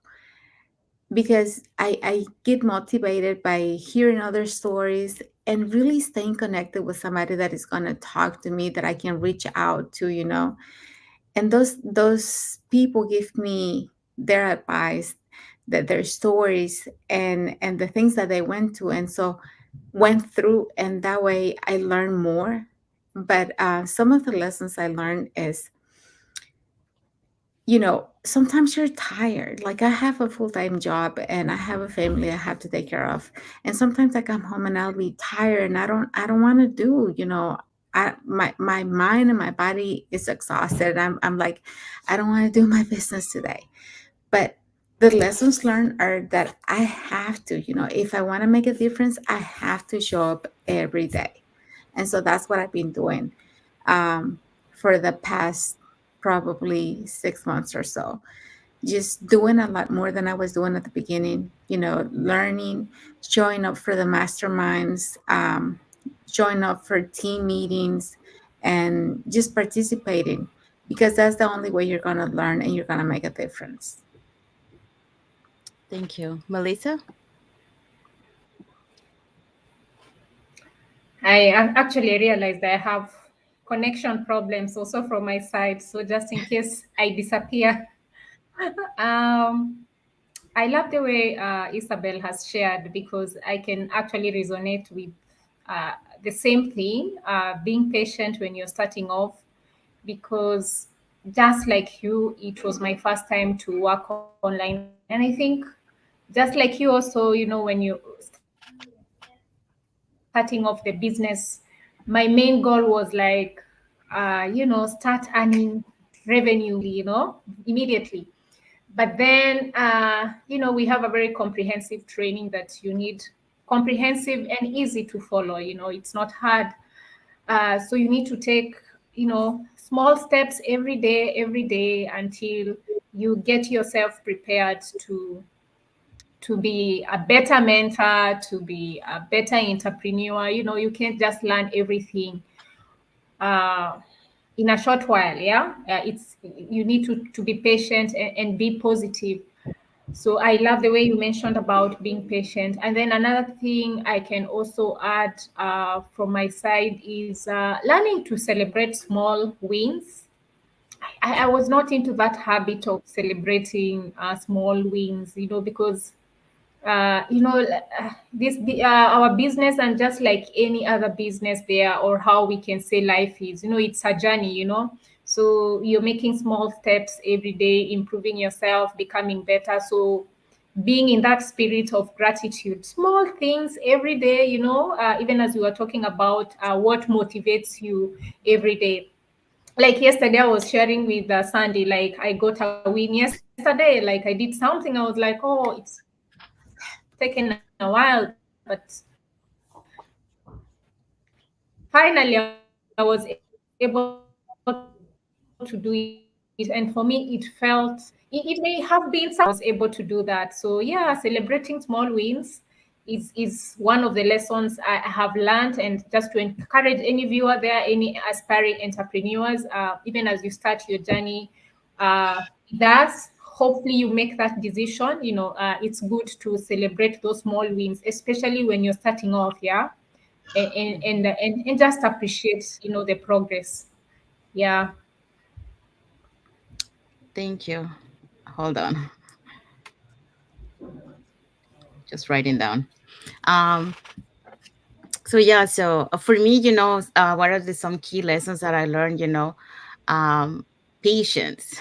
because I get motivated by hearing other stories and really staying connected with somebody that is going to talk to me, that I can reach out to, and those people give me their advice, that their stories, and the things that they went through, and that way I learn more. But some of the lessons I learned is, sometimes you're tired. Like, I have a full-time job and I have a family I have to take care of. And sometimes I come home and I'll be tired and I don't want to do, my mind and my body is exhausted. I'm like, I don't want to do my business today. But the lessons learned are that I have to, if I want to make a difference, I have to show up every day. And so that's what I've been doing for the past probably 6 months or so. Just doing a lot more than I was doing at the beginning, learning, showing up for the masterminds, showing up for team meetings, and just participating, because that's the only way you're going to learn and you're going to make a difference. Thank you. Melissa? Actually realized I have connection problems also from my side. So just in case I disappear, um, I love the way Isabel has shared, because I can actually resonate with the same thing, being patient when you're starting off, because just like you, it was my first time to work online. And I think just like you also, when you starting off the business, my main goal was like, start earning revenue immediately. But then, we have a very comprehensive training that you need, comprehensive and easy to follow. It's not hard. So you need to take, small steps every day until you get yourself prepared to be a better mentor, to be a better entrepreneur. You can't just learn everything uh, in a short while. Yeah, it's you need to be patient and be positive. So I love the way you mentioned about being patient. And then another thing I can also add from my side is learning to celebrate small wins. I was not into that habit of celebrating small wins, because our business, and just like any other business there, or how we can say life is, it's a journey. So you're making small steps every day, improving yourself, becoming better. So being in that spirit of gratitude, small things every day, even as we were talking about what motivates you every day. Like yesterday, I was sharing with Sandy, like I got a win yesterday, like I did something, I was like, oh, it's taken a while, but finally I was able to do it. And for me, it felt, it may have been something small, but finally I was able to do that. So yeah, celebrating small wins is one of the lessons I have learned. And just to encourage any viewer there, any aspiring entrepreneurs, even as you start your journey with us, hopefully you make that decision. It's good to celebrate those small wins, especially when you're starting off. Yeah, and just appreciate the progress. Yeah. Thank you. Hold on. Just writing down. Um, so yeah, so for me, what are some key lessons that I learned, um, patience.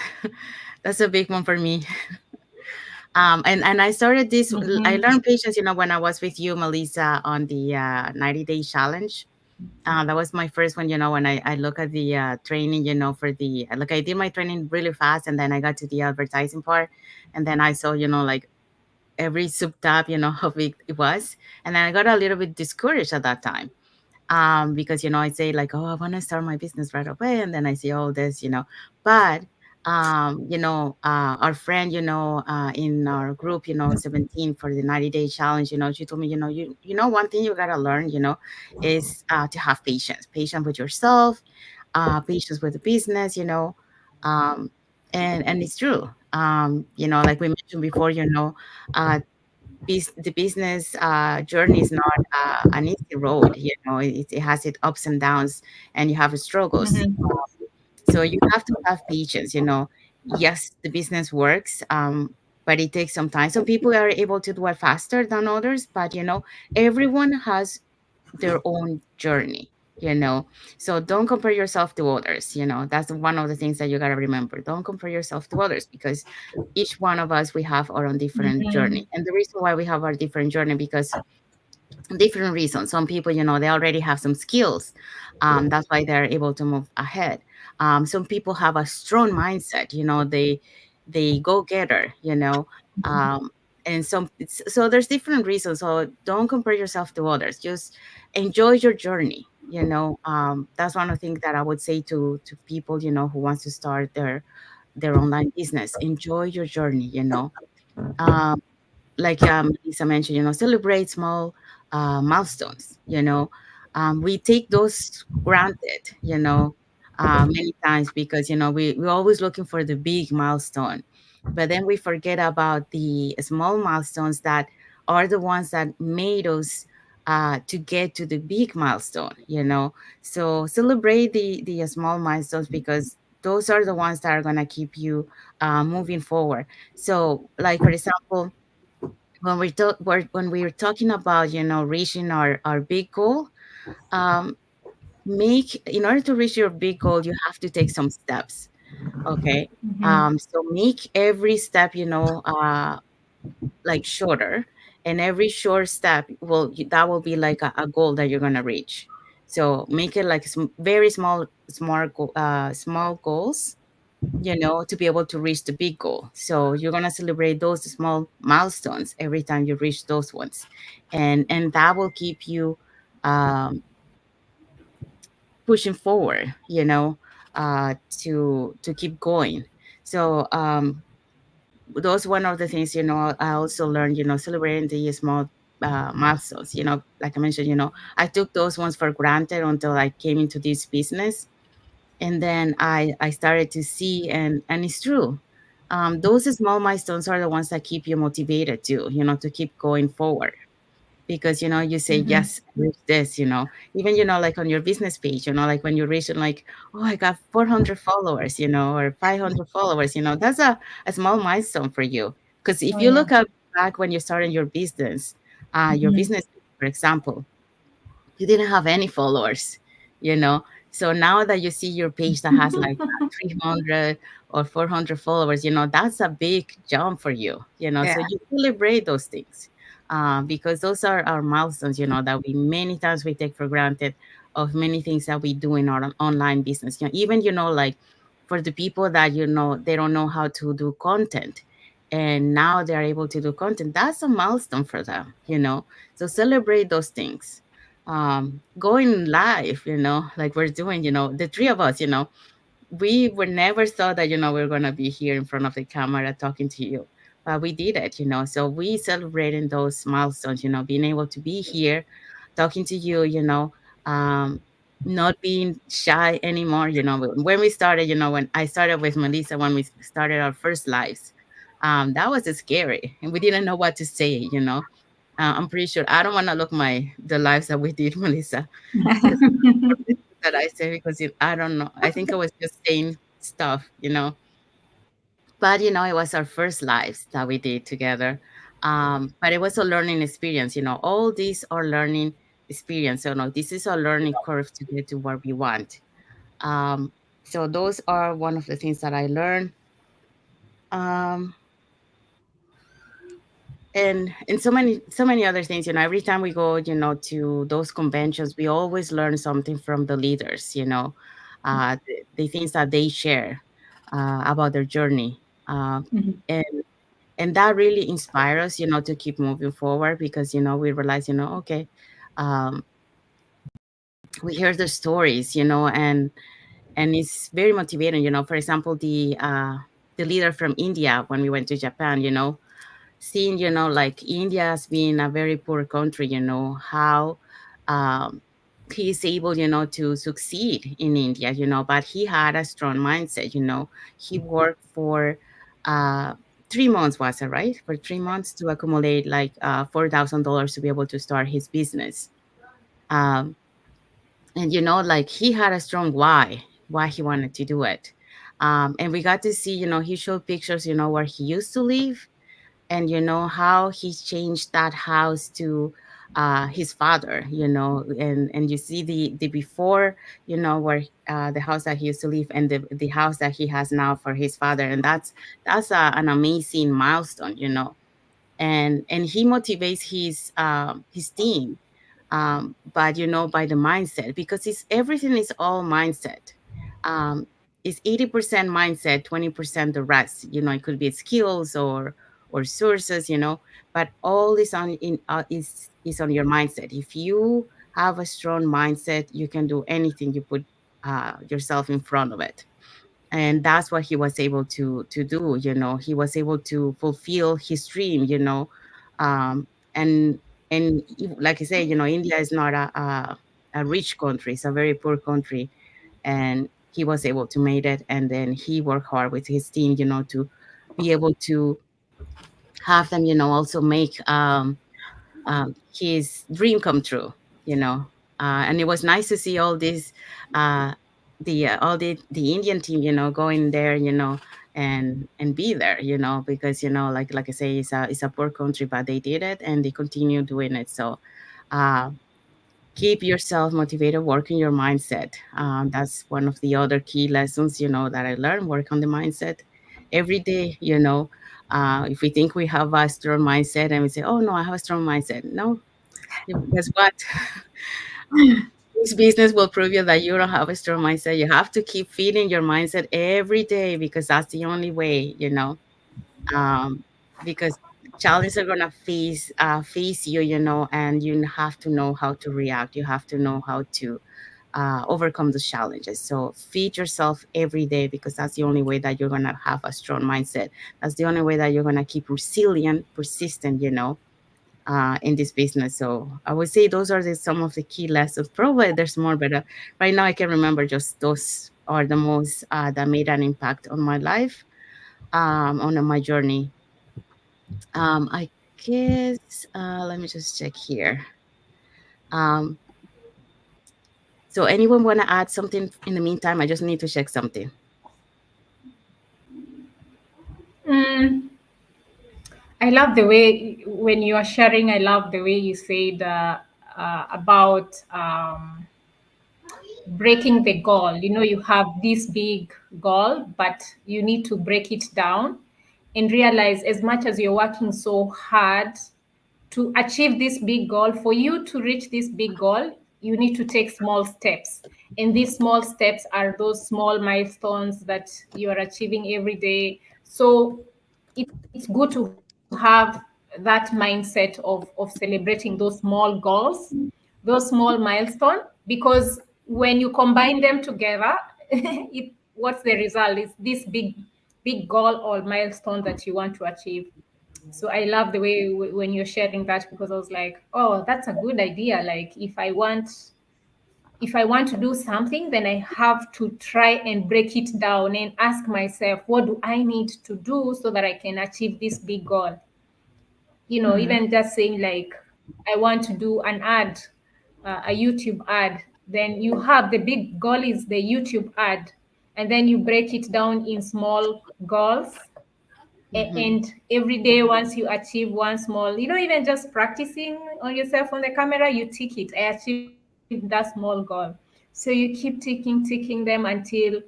That's a big one for me. And I started this, I Mm-hmm. learned patience, when I was with you, Melissa, on the 90-day challenge. That was my first one, when I look at the training, for the, like, I did my training really fast, and then I got to the advertising part, and then I saw, like, every sub tab, how big it was. And then I got a little bit discouraged at that time. Because, I say like, oh, I want to start my business right away. And then I see all this, but Our friend, in our group, 17 for the 90-day challenge, she told me, one thing you gotta learn, is to have patience with yourself, patience with the business, um, and it's true. Like we mentioned before, uh, the business journey is not an easy road. It has its ups and downs, and you have struggles. Mm-hmm. So you have to have patience. Yes, the business works, but it takes some time. Some people are able to do it faster than others, but everyone has their own journey. So don't compare yourself to others. That's one of the things that you got to remember. Don't compare yourself to others, because each one of us, we have our own different journey. Mm-hmm. And the reason why we have our different journey, because different reasons. Some people, they already have some skills. That's why they're able to move ahead. Some people have a strong mindset. They go getter. Um, and so there's different reasons. So don't compare yourself to others. Just enjoy your journey. That's one of the things that I would say to people, who wants to start their online business. Enjoy your journey. Um, like Lisa mentioned, celebrate small milestones. We take those granted, many times, because we're always looking for the big milestone, but then we forget about the small milestones that are the ones that made us to get to the big milestone. So celebrate the small milestones, because those are the ones that are going to keep you moving forward. So, like, for example, when we're talking about reaching our big goal, um make in order to reach your big goal, you have to take some steps. Okay. Mm-hmm. So make every step, like, shorter, and every short step that will be like a goal that you're going to reach. So make it like very small goals, to be able to reach the big goal. So you're gonna celebrate those small milestones every time you reach those ones, and that will keep you um, pushing forward. To keep going. So those one of the things. I also learned. Celebrating the small milestones. Like I mentioned. I took those ones for granted until I came into this business, and then I started to see, and it's true. Those small milestones are the ones that keep you motivated to keep going forward, because you say, Mm-hmm. yes, I reached this. Even like on your business page, like when you reach like, oh, I got 400 followers, or 500 followers. That's a small milestone for you, because if Oh you yeah. look up back when you started your Mm-hmm. business, for example, you didn't have any followers, you know. So now that you see your page that has like 300 or 400 followers, that's a big jump for you. So Yeah. you celebrate those things, because those are our milestones, that we many times we take for granted, of many things that we do in our online business. Even, like, for the people that, they don't know how to do content, and now they're able to do content. That's a milestone for them. So celebrate those things. Going live, like we're doing, the three of us, we were never thought that, we are going to be here in front of the camera talking to you, but we did it. So we celebrating those milestones, being able to be here talking to you, um, not being shy anymore. When we started, when I started with Melissa, when we started our first lives, that was scary, and we didn't know what to say. I'm pretty sure I don't want to look the lives that we did, Melissa, because that I say, because I don't know. I think I was just saying stuff. But it was our first lives that we did together. But it was a learning experience. All these are learning experience. So no, this is a learning curve to get to where we want. Um, so those are one of the things that I learned. Um, and so many other things. Every time we go, to those conventions, we always learn something from the leaders. The things that they share about their journey. Mm-hmm. And that really inspires us, to keep moving forward, because we realize, okay, um, we hear the stories, and and it's very motivating. For example, the leader from India, when we went to Japan, seeing, like India as being a very poor country, how um, he is able, to succeed in India, but he had a strong mindset. He worked for uh, 3 months, was it right? For 3 months to accumulate like $4,000 to be able to start his business. Um, and, like he had a strong why he wanted to do it. And we got to see, he showed pictures, where he used to live, and how he changed that house to his father, and you see the before, where the house that he used to live, and the house that he has now for his father, and that's an amazing milestone, and he motivates his team, but by the mindset, because it's everything is all mindset. um, it's 80% mindset, 20% the rest. It could be skills or sources, but all is is on your mindset. If you have a strong mindset, you can do anything you put yourself in front of it. And that's what he was able to do. He was able to fulfill his dream. Um, and like I say, India is not a rich country. It's a very poor country, and he was able to make it. And then he worked hard with his team, to be able to have them, also make his dream come true. you know and it was nice to see all this uh all the Indian team, going there, and be there, because, like I say, it's a poor country, but they did it and they continue doing it. So uh keep yourself motivated, work on your mindset. That's one of the other key lessons, that I learned. Work on the mindset every day. If we think we have a strong mindset and we say, oh no, I have a strong mindset, no, guess what? This business will prove you that you don't have a strong mindset. You have to keep feeding your mindset every day, because that's the only way, um, because challenges are gonna face you, and you have to know how to react. You have to know how to overcome those challenges. So feed yourself every day, because that's the only way that you're gonna have a strong mindset. That's the only way that you're gonna keep resilient, persistent, in this business. So I would say those are some of the key lessons. Probably there's more, but right now I can remember just those are the most that made an impact on my life, on my journey. I guess let me just check here. Um, so anyone want to add something in the meantime? I just need to check something. Mm, I love the way when you are sharing. I love the way you said about breaking the goal. You have this big goal, but you need to break it down and realize, as much as you're working so hard to achieve this big goal, for you to reach this big goal, you need to take small steps. And these small steps are those small milestones that you are achieving every day. So it's good to have that mindset of celebrating those small goals, those small milestones, because when you combine them together, what's the result is this big goal or milestone that you want to achieve. So I love the way when you're sharing that, because I was like, oh, that's a good idea. Like, if I want to do something, then I have to try and break it down and ask myself, what do I need to do so that I can achieve this big goal? Even just saying, like, I want to do an ad, a YouTube ad. Then you have the big goal is the YouTube ad, and then you break it down in small goals. Hmm. And every day, once you achieve one small, even just practicing on yourself on the camera, you tick it. I achieved that small goal. So you keep ticking them until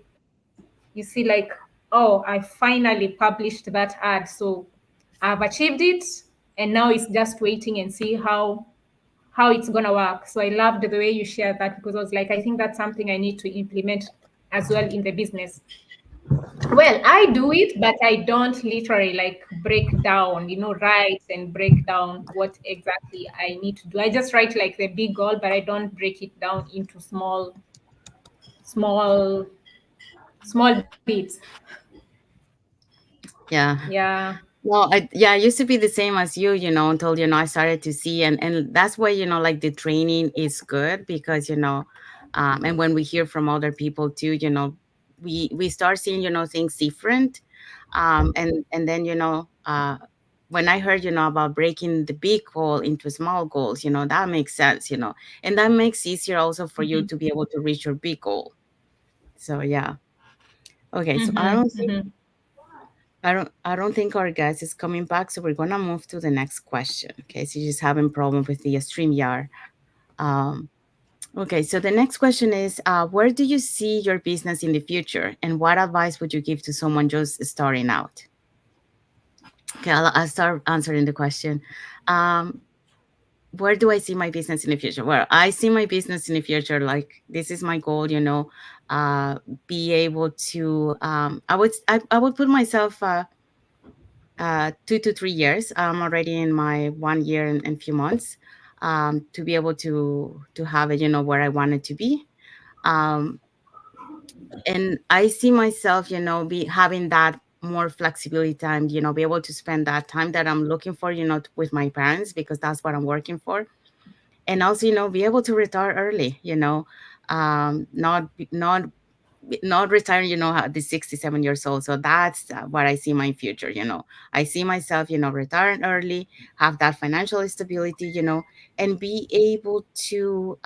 you see, like, oh, I finally published that ad. So I've achieved it, and now it's just waiting and see how it's gonna work. So I loved the way you shared that, because I was like, I think that's something I need to implement as well in the business. Well, I do it, but I don't literally like break down, write and break down what exactly I need to do. I just write like the big goal, but I don't break it down into small Small bits. Yeah. Yeah. Well, I used to be the same as you, until, I started to see, and that's why, like the training is good because, and when we hear from other people too, we start seeing, things different. And then, when I heard, about breaking the big goal into small goals, that makes sense, and that makes easier also for you to be able to reach your big goal. So yeah. Okay, so I don't think Mm-hmm. I don't think our guest is coming back, so we're gonna move to the next question. Okay, so you're just having problem with the StreamYard. Um, okay, so the next question is, where do you see your business in the future, and what advice would you give to someone just starting out? Okay, I'll start answering the question. Um, where do I see my business in the future? Well, I see my business in the future like this is my goal. Be able to. I would put myself. 2 to 3 years. I'm already in my 1 year and few months, to be able to have it, where I want it to be. Um, and I see myself, be having that more flexibility time, be able to spend that time that I'm looking for, with my parents because that's what I'm working for. And also, be able to retire early, not retiring, at the 67 years old. So that's what I see my future. I see myself, retiring early, have that financial stability, and be able to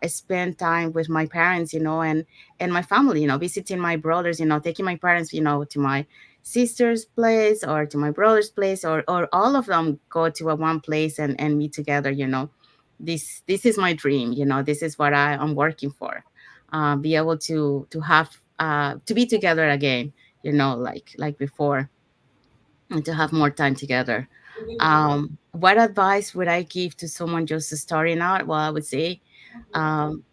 spend time with my parents, and my family, visiting my brothers, taking my parents, to my sister's place or to my brother's place, or all of them go to a one place and meet together. This is my dream. This is what I'm working for. Be able to have to be together again, like before, and to have more time together. What advice would I give to someone just starting out? Well, I would say, um,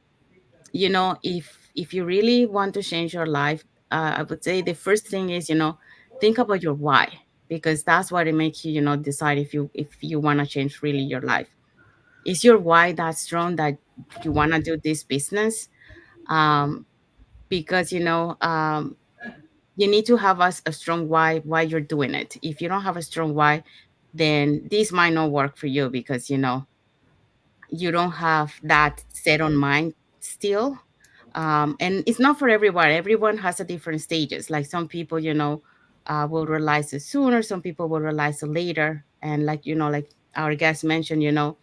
if you really want to change your life, I would say the first thing is, think about your why, because that's what it makes you, decide if you want to change really your life. Is your why that strong that you want to do this business? Because you need to have a strong why you're doing it. If you don't have a strong why, then this might not work for you because you don't have that set on mind still. And it's not for everyone. Everyone has a different stages. Like some people, will realize it sooner, some people will realize it later. And like our guest mentioned,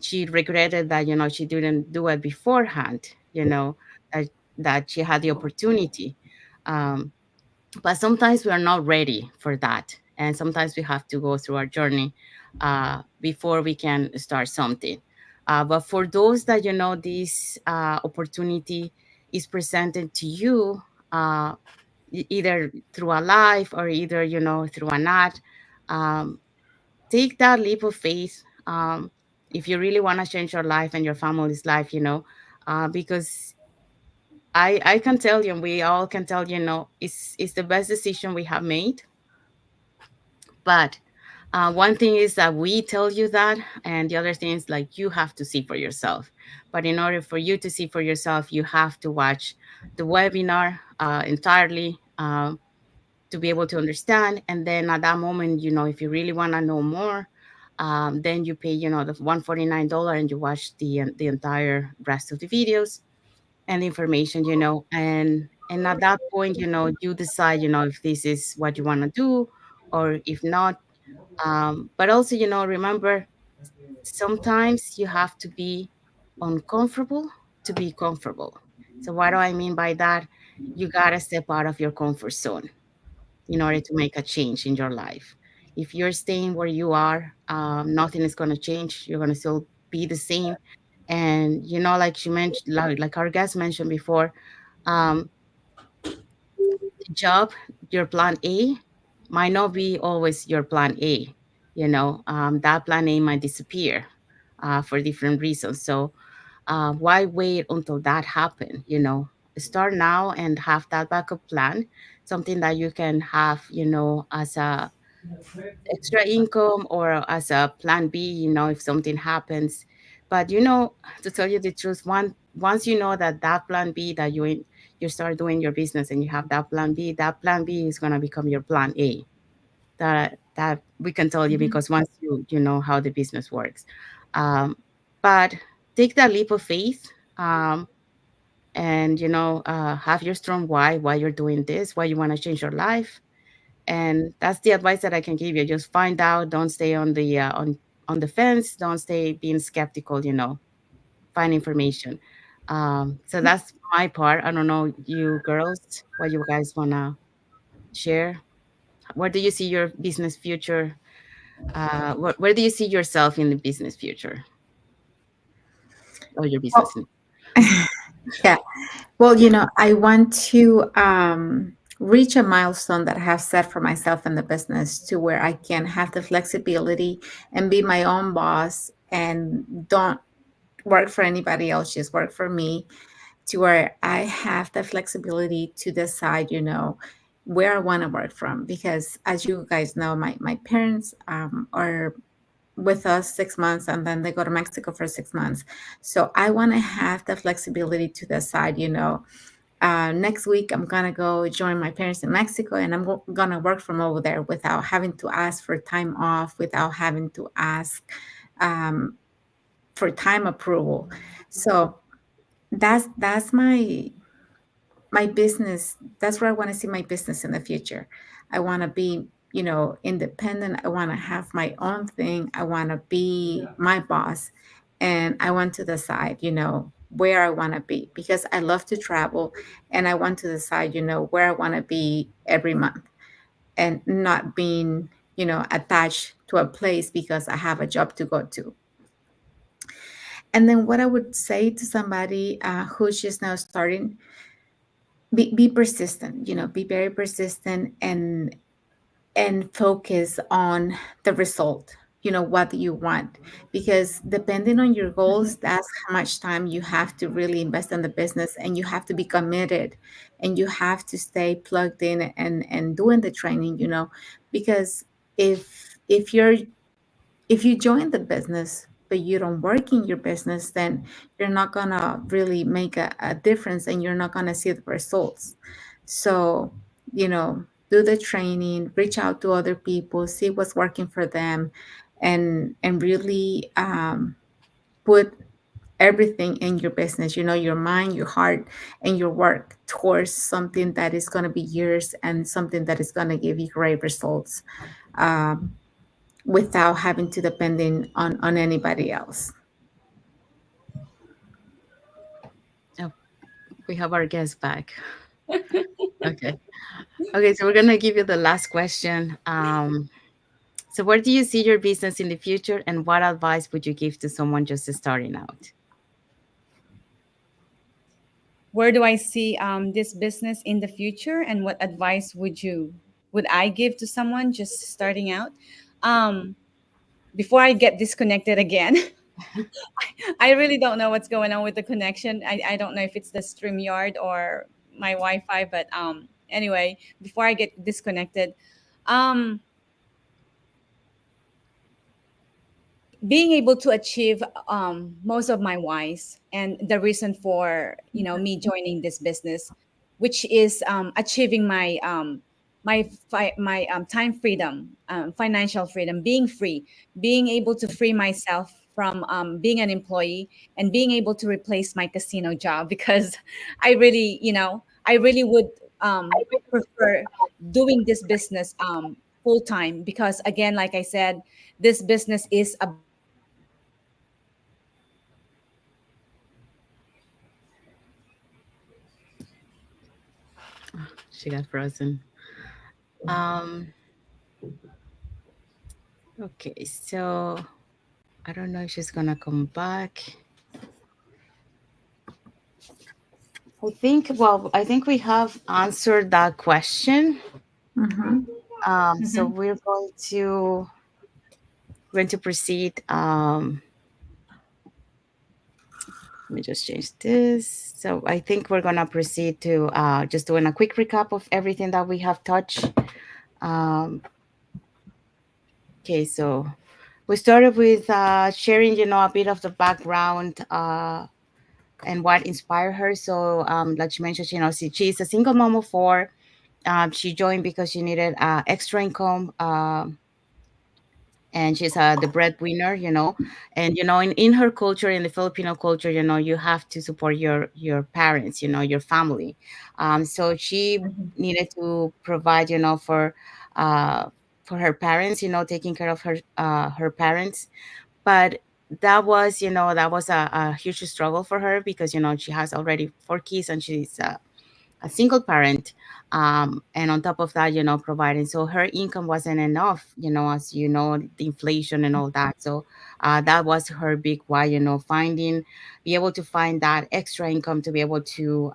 she regretted that she didn't do it beforehand, that that she had the opportunity. um, but sometimes we are not ready for that, and sometimes we have to go through our journey before we can start something. But for those that this opportunity is presented to you, uh, either through a live or either through an ad, um, take that leap of faith. If you really want to change your life and your family's life, because I can tell you, and we all can tell it's the best decision we have made. But one thing is that we tell you that, and the other thing is like you have to see for yourself. But in order for you to see for yourself, you have to watch the webinar entirely, to be able to understand. And then at that moment, if you really want to know more, then you pay, the $149, and you watch the entire rest of the videos and information, and at that point, you decide, if this is what you want to do or if not. But also, remember, sometimes you have to be uncomfortable to be comfortable. So what do I mean by that? You gotta step out of your comfort zone in order to make a change in your life. If you're staying where you are, nothing is going to change. You're going to still be the same. And like she mentioned, like our guest mentioned before, um, the job, your plan A, might not be always your plan A. That plan A might disappear for different reasons. So why wait until that happen? Start now and have that backup plan, something that you can have, as a extra income or as a plan B, if something happens. But to tell you the truth, once you know that that plan B that you start doing your business and you have that plan B, that plan B is gonna become your plan A. That we can tell you, Mhm. because once you know how the business works. Um, but take that leap of faith, um, and have your strong why you're doing this, why you want to change your life. And that's the advice that I can give you. Just find out. Don't stay on the fence. Don't stay being skeptical. Find information. So that's my part. I don't know, you girls, what you guys wanna share. Where do you see your business future? Where do you see yourself in the business future, or your Well, business? yeah. Well, I want to reach a milestone that I have set for myself in the business to where I can have the flexibility and be my own boss and don't work for anybody else, just work for me, to where I have the flexibility to decide, where I want to work from. Because as you guys know, my parents are with us 6 months and then they go to Mexico for 6 months. So I want to have the flexibility to decide, next week I'm gonna go join my parents in Mexico and I'm gonna work from over there without having to ask for time off, without having to ask um, for time approval. So that's my business. That's where I want to see my business in the future. I want to be, independent. I want to have my own thing. I want to be my boss, and I want to decide, where I want to be, because I love to travel and I want to decide, where I want to be every month, and not being, attached to a place because I have a job to go to. And then what I would say to somebody who's just now starting, be persistent, be very persistent, and focus on the result, what you want, because depending on your goals, Mhm. that's how much time you have to really invest in the business, and you have to be committed, and you have to stay plugged in and doing the training, because if you're if you join the business but you don't work in your business, then you're not gonna really make a difference, and you're not gonna see the results. So, do the training, reach out to other people, see what's working for them, and really put everything in your business, your mind, your heart, and your work towards something that is going to be yours, and something that is going to give you great results, um, without having to depending on anybody else. Oh, we have our guest back. Okay. Okay, so we're gonna give you the last question. So where do you see your business in the future, and what advice would you give to someone just starting out? Where do I see this business in the future, and what advice would I give to someone just starting out? Um, Before I get disconnected again, I really don't know what's going on with the connection. I don't know if it's the StreamYard or my Wi-Fi, but anyway, before I get disconnected, um, being able to achieve most of my whys and the reason for me joining this business, which is achieving my time freedom, financial freedom, being free, being able to free myself from being an employee, and being able to replace my casino job because I really would prefer doing this business full time, because again, like I said, this business is about my She got frozen. Um, okay, so I don't know if she's gonna come back. I think we have answered that question. Mhm. So Mhm. we're going to proceed. Let me just change this. So I think we're gonna proceed to just doing a quick recap of everything that we have touched. Um, okay, so we started with sharing, a bit of the background and what inspired her. So, like she mentioned, she's a single mom of four. She joined because she needed extra income. And she's the breadwinner, and in her culture, in the Filipino culture, you have to support your parents, your family. So she needed to provide, uh for her parents, taking care of her parents. But that was a huge struggle for her, because she has already four kids, and she's a single parent. And on top of that, providing, so her income wasn't enough, as the inflation and all that. So that was her big why, be able to find that extra income to be able to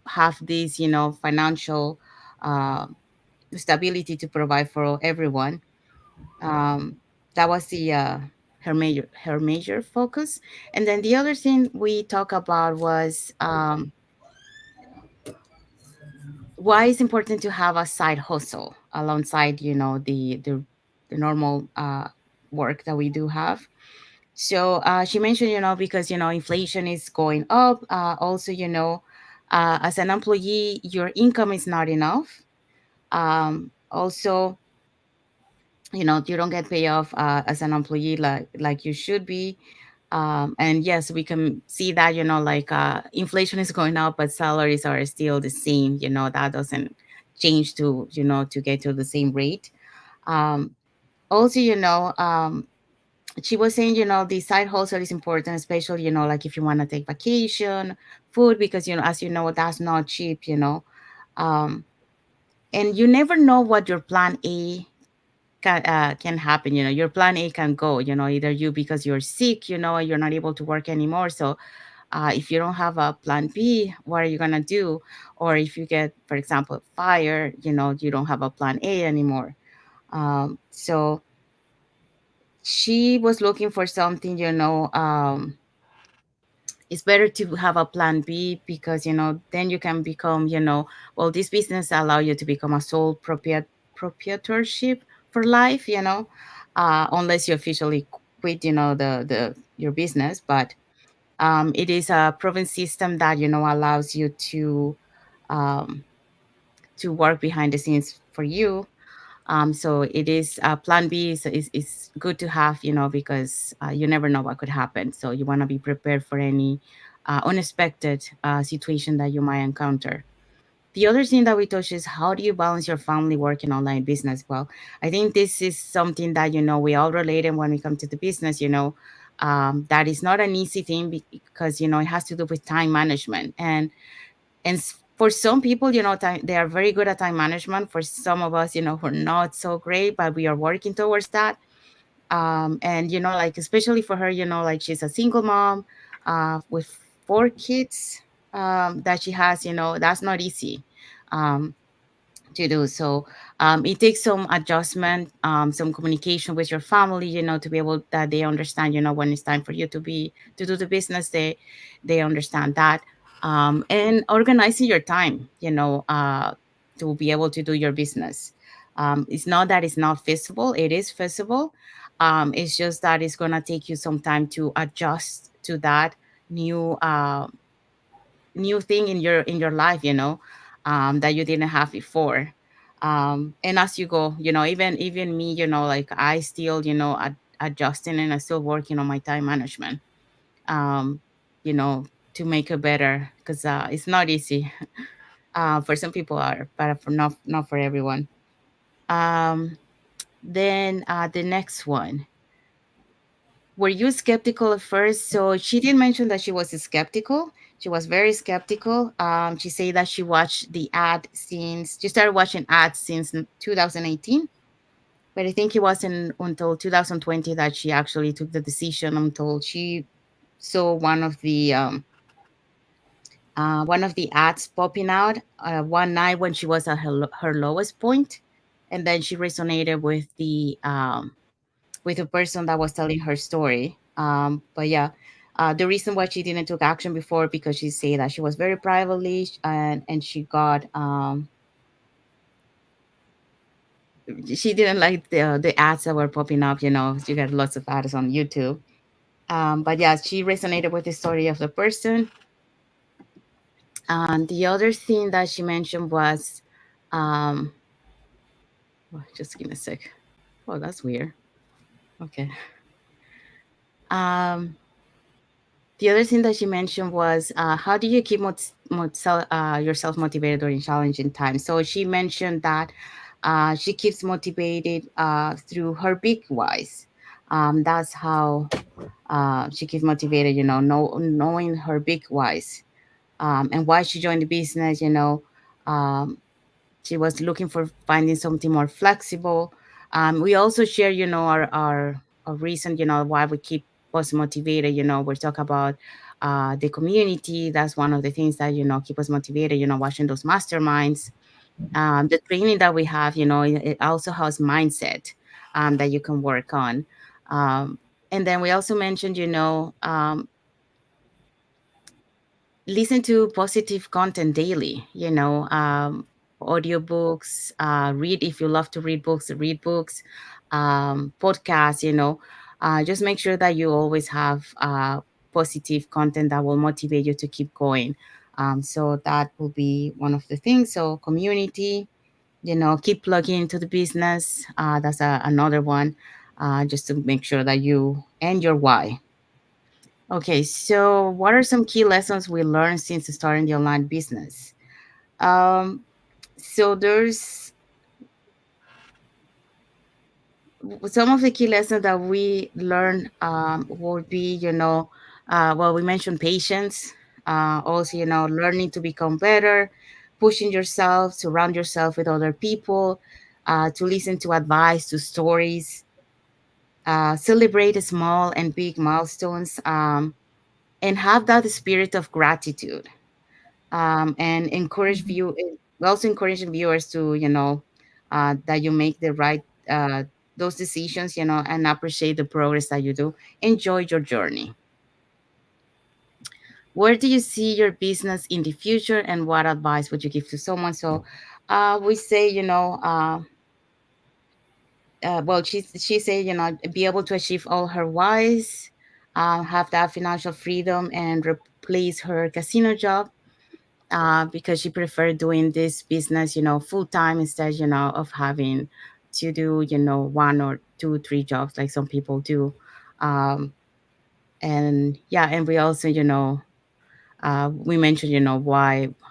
have this, financial uh, stability to provide for everyone. um, that was the her major focus. And then the other thing we talk about was, why it's important to have a side hustle alongside, the normal work that we do have. So she mentioned, because inflation is going up. Also, as an employee, your income is not enough. Also, you don't get paid off as an employee like you should be. And yes, we can see that, like, inflation is going up, but salaries are still the same. That doesn't change to get to the same rate. um, Also, she was saying, the side hustle is important, especially, like if you want to take vacation, food, because, as that's not cheap. um, and you never know what your plan A can happen. Your plan A can go, either you, because you're sick, you're not able to work anymore. So if you don't have a plan B, what are you going to do? Or if you get, for example, fired, you don't have a plan A anymore. So she was looking for something, it's better to have a plan B, because then you can become, well, this business allow you to become a sole proprietorship for life, unless you officially quit, the your business. But it is a proven system that allows you um, to work behind the scenes for you. So it is, plan B is good to have, because you never know what could happen. So you want to be prepared for any unexpected situation that you might encounter. The other thing that we touch is, how do you balance your family, work, and online business? Well, I think this is something that, we all relate in when we come to the business. That is not an easy thing, because it has to do with time management. For some people, they are very good at time management. For some of us, we're not so great, but we are working towards that. And like, especially for her, like, she's a single mom with four kids that she has. That's not easy. Um, to do. So it takes some adjustment, some communication with your family, to be able that they understand, when it's time for you to do the business, they understand that. And organizing your time, to be able to do your business. It's not that it's not feasible, it is feasible. It's just that it's gonna take you some time to adjust to that new new thing in your life, that you didn't have before. And as you go, even me, like, I still, adjusting, and I still working on my time management, um you know to make it better, because it's not easy. For some people are, but for not for everyone. Um then the next one, were you skeptical at first? So she did mention that she was skeptical. She was very skeptical. She said that she started watching ads since 2018, but I think it wasn't until 2020 that she actually took the decision, until she saw one of the ads popping out one night when she was at her lowest point, and then she resonated with the person that was telling her story. But yeah, the reason why she didn't take action before, because she said that she was very privately, and she didn't like the ads that were popping up. You get lots of ads on YouTube. But yeah, she resonated with the story of the person. The other thing that she mentioned was, um, just give me a sec. Oh, that's weird. Okay. Um, the other thing that she mentioned was, how do you keep yourself motivated during challenging times? So she mentioned that she keeps motivated through her big whys. That's how she keeps motivated, knowing her big whys, and why she joined the business. Um, she was looking for finding something more flexible. We also share, our reason, why we keep us motivated. We talk about the community. That's one of the things that, keep us motivated, watching those masterminds. The training that we have, it also has mindset that you can work on. Um, and then we also mentioned, listen to positive content daily, audiobooks, read if you love to read books, podcasts, just make sure that you always have positive content that will motivate you to keep going. So that will be one of the things. So community, keep plugging into the business. That's another one, just to make sure that you and your why. Okay, so what are some key lessons we learned since starting the online business? Um, so there's some of the key lessons that we learn would be, well, we mentioned patience, also, learning to become better, pushing yourself, surround yourself with other people, to listen to advice, to stories, celebrate small and big milestones, and have that spirit of gratitude, and we also encourage viewers to, that you make the right uh, those decisions, and appreciate the progress that you do. Enjoy your journey. Where do you see your business in the future, and what advice would you give to someone? So we say, well, she said, be able to achieve all her whys, have that financial freedom, and replace her casino job, because she preferred doing this business, full time, instead, of having to do, one or two, three jobs like some people do. Um, and yeah, and we also, we mentioned,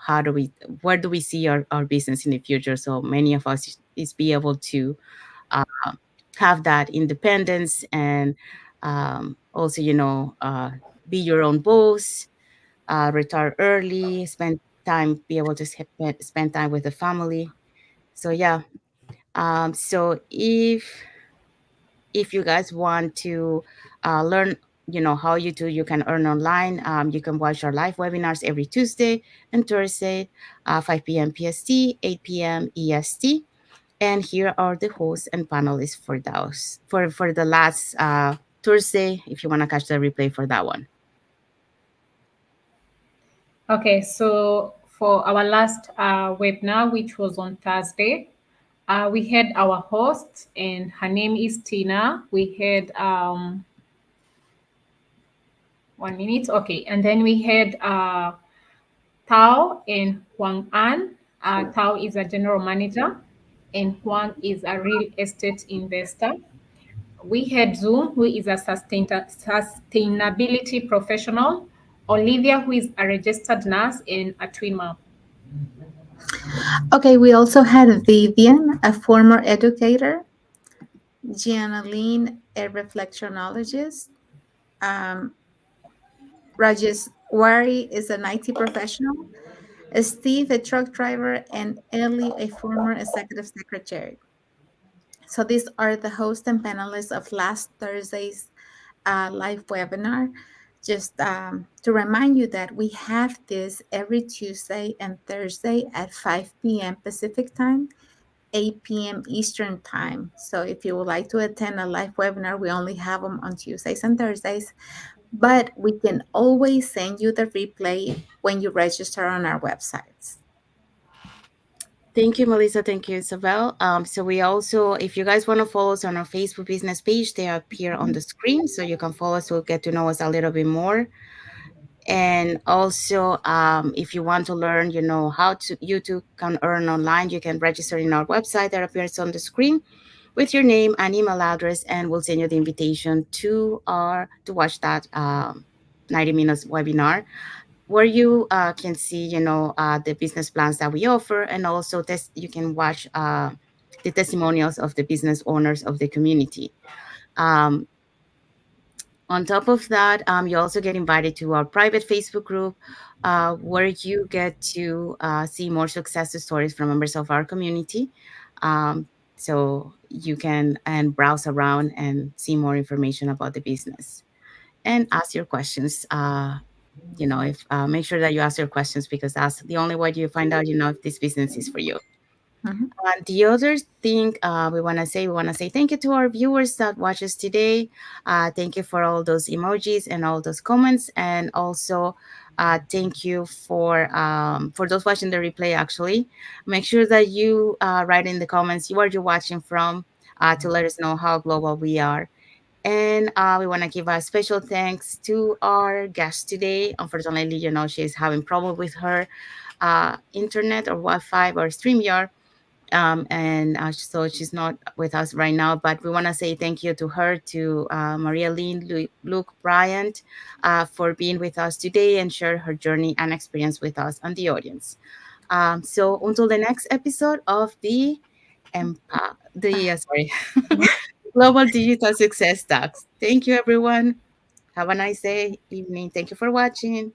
how do we, where do we see our business in the future? So many of us is be able to uh, have that independence, and also, be your own boss, retire early, spend time, be able to spend time with the family. So yeah, so if you guys want to learn, how you can earn online, you can watch our live webinars every Tuesday and Thursday, 5 p.m. PST, 8 p.m. EST. And here are the hosts and panelists for those for the last Thursday, if you want to catch the replay for that one. Okay, so for our last webinar, which was on Thursday, we had our host, and her name is Tina. We had 1 minute, okay, and then we had Tao and Huang An. Tao is a general manager, and Huang is a real estate investor. We had Zoom, who is a sustainability professional, Olivia, who is a registered nurse, and a twin mom. Okay, we also had Vivian, a former educator, Giannaline, a reflexionologist, um, Rajesh Wari is an IT professional, Steve, a truck driver, and Ellie, a former executive secretary. So these are the host and panelists of last Thursday's live webinar. Just to remind you that we have this every Tuesday and Thursday at 5 p.m. Pacific time, 8 p.m. Eastern time. So if you would like to attend a live webinar, we only have them on Tuesdays and Thursdays, but we can always send you the replay when you register on our websites. Thank you, Melissa. Thank you, Isabel. So we also, if you guys want to follow us on our Facebook business page, they appear on the screen, so you can follow us to get to know us a little bit more. And also, if you want to learn, how to you too can earn online, you can register in our website that appears on the screen with your name and email address, and we'll send you the invitation to watch that 90 minutes webinar where you can see, the business plans that we offer, and also you can watch the testimonials of the business owners of the community. Um, on top of that, you also get invited to our private Facebook group where you get to see more success stories from members of our community. So you can and browse around and see more information about the business and ask your questions. If make sure that you ask your questions, because that's the only way you find out, if this business is for you. Mhm. The other thing we want to say thank you to our viewers that watch us today. Thank you for all those emojis and all those comments, and also thank you for those watching the replay. Actually, make sure that you write in the comments where you're watching from to let us know how global we are. And we want to give a special thanks to our guest today. Unfortunately, she's having problem with her internet or Wi-Fi or StreamYard, and so she's not with us right now. But we want to say thank you to her, to Maria Lynn Lugue-Bryant, for being with us today and share her journey and experience with us and the audience. So until the next episode of sorry, Global Digital Success Talks. Thank you, everyone. Have a nice day, evening. Thank you for watching.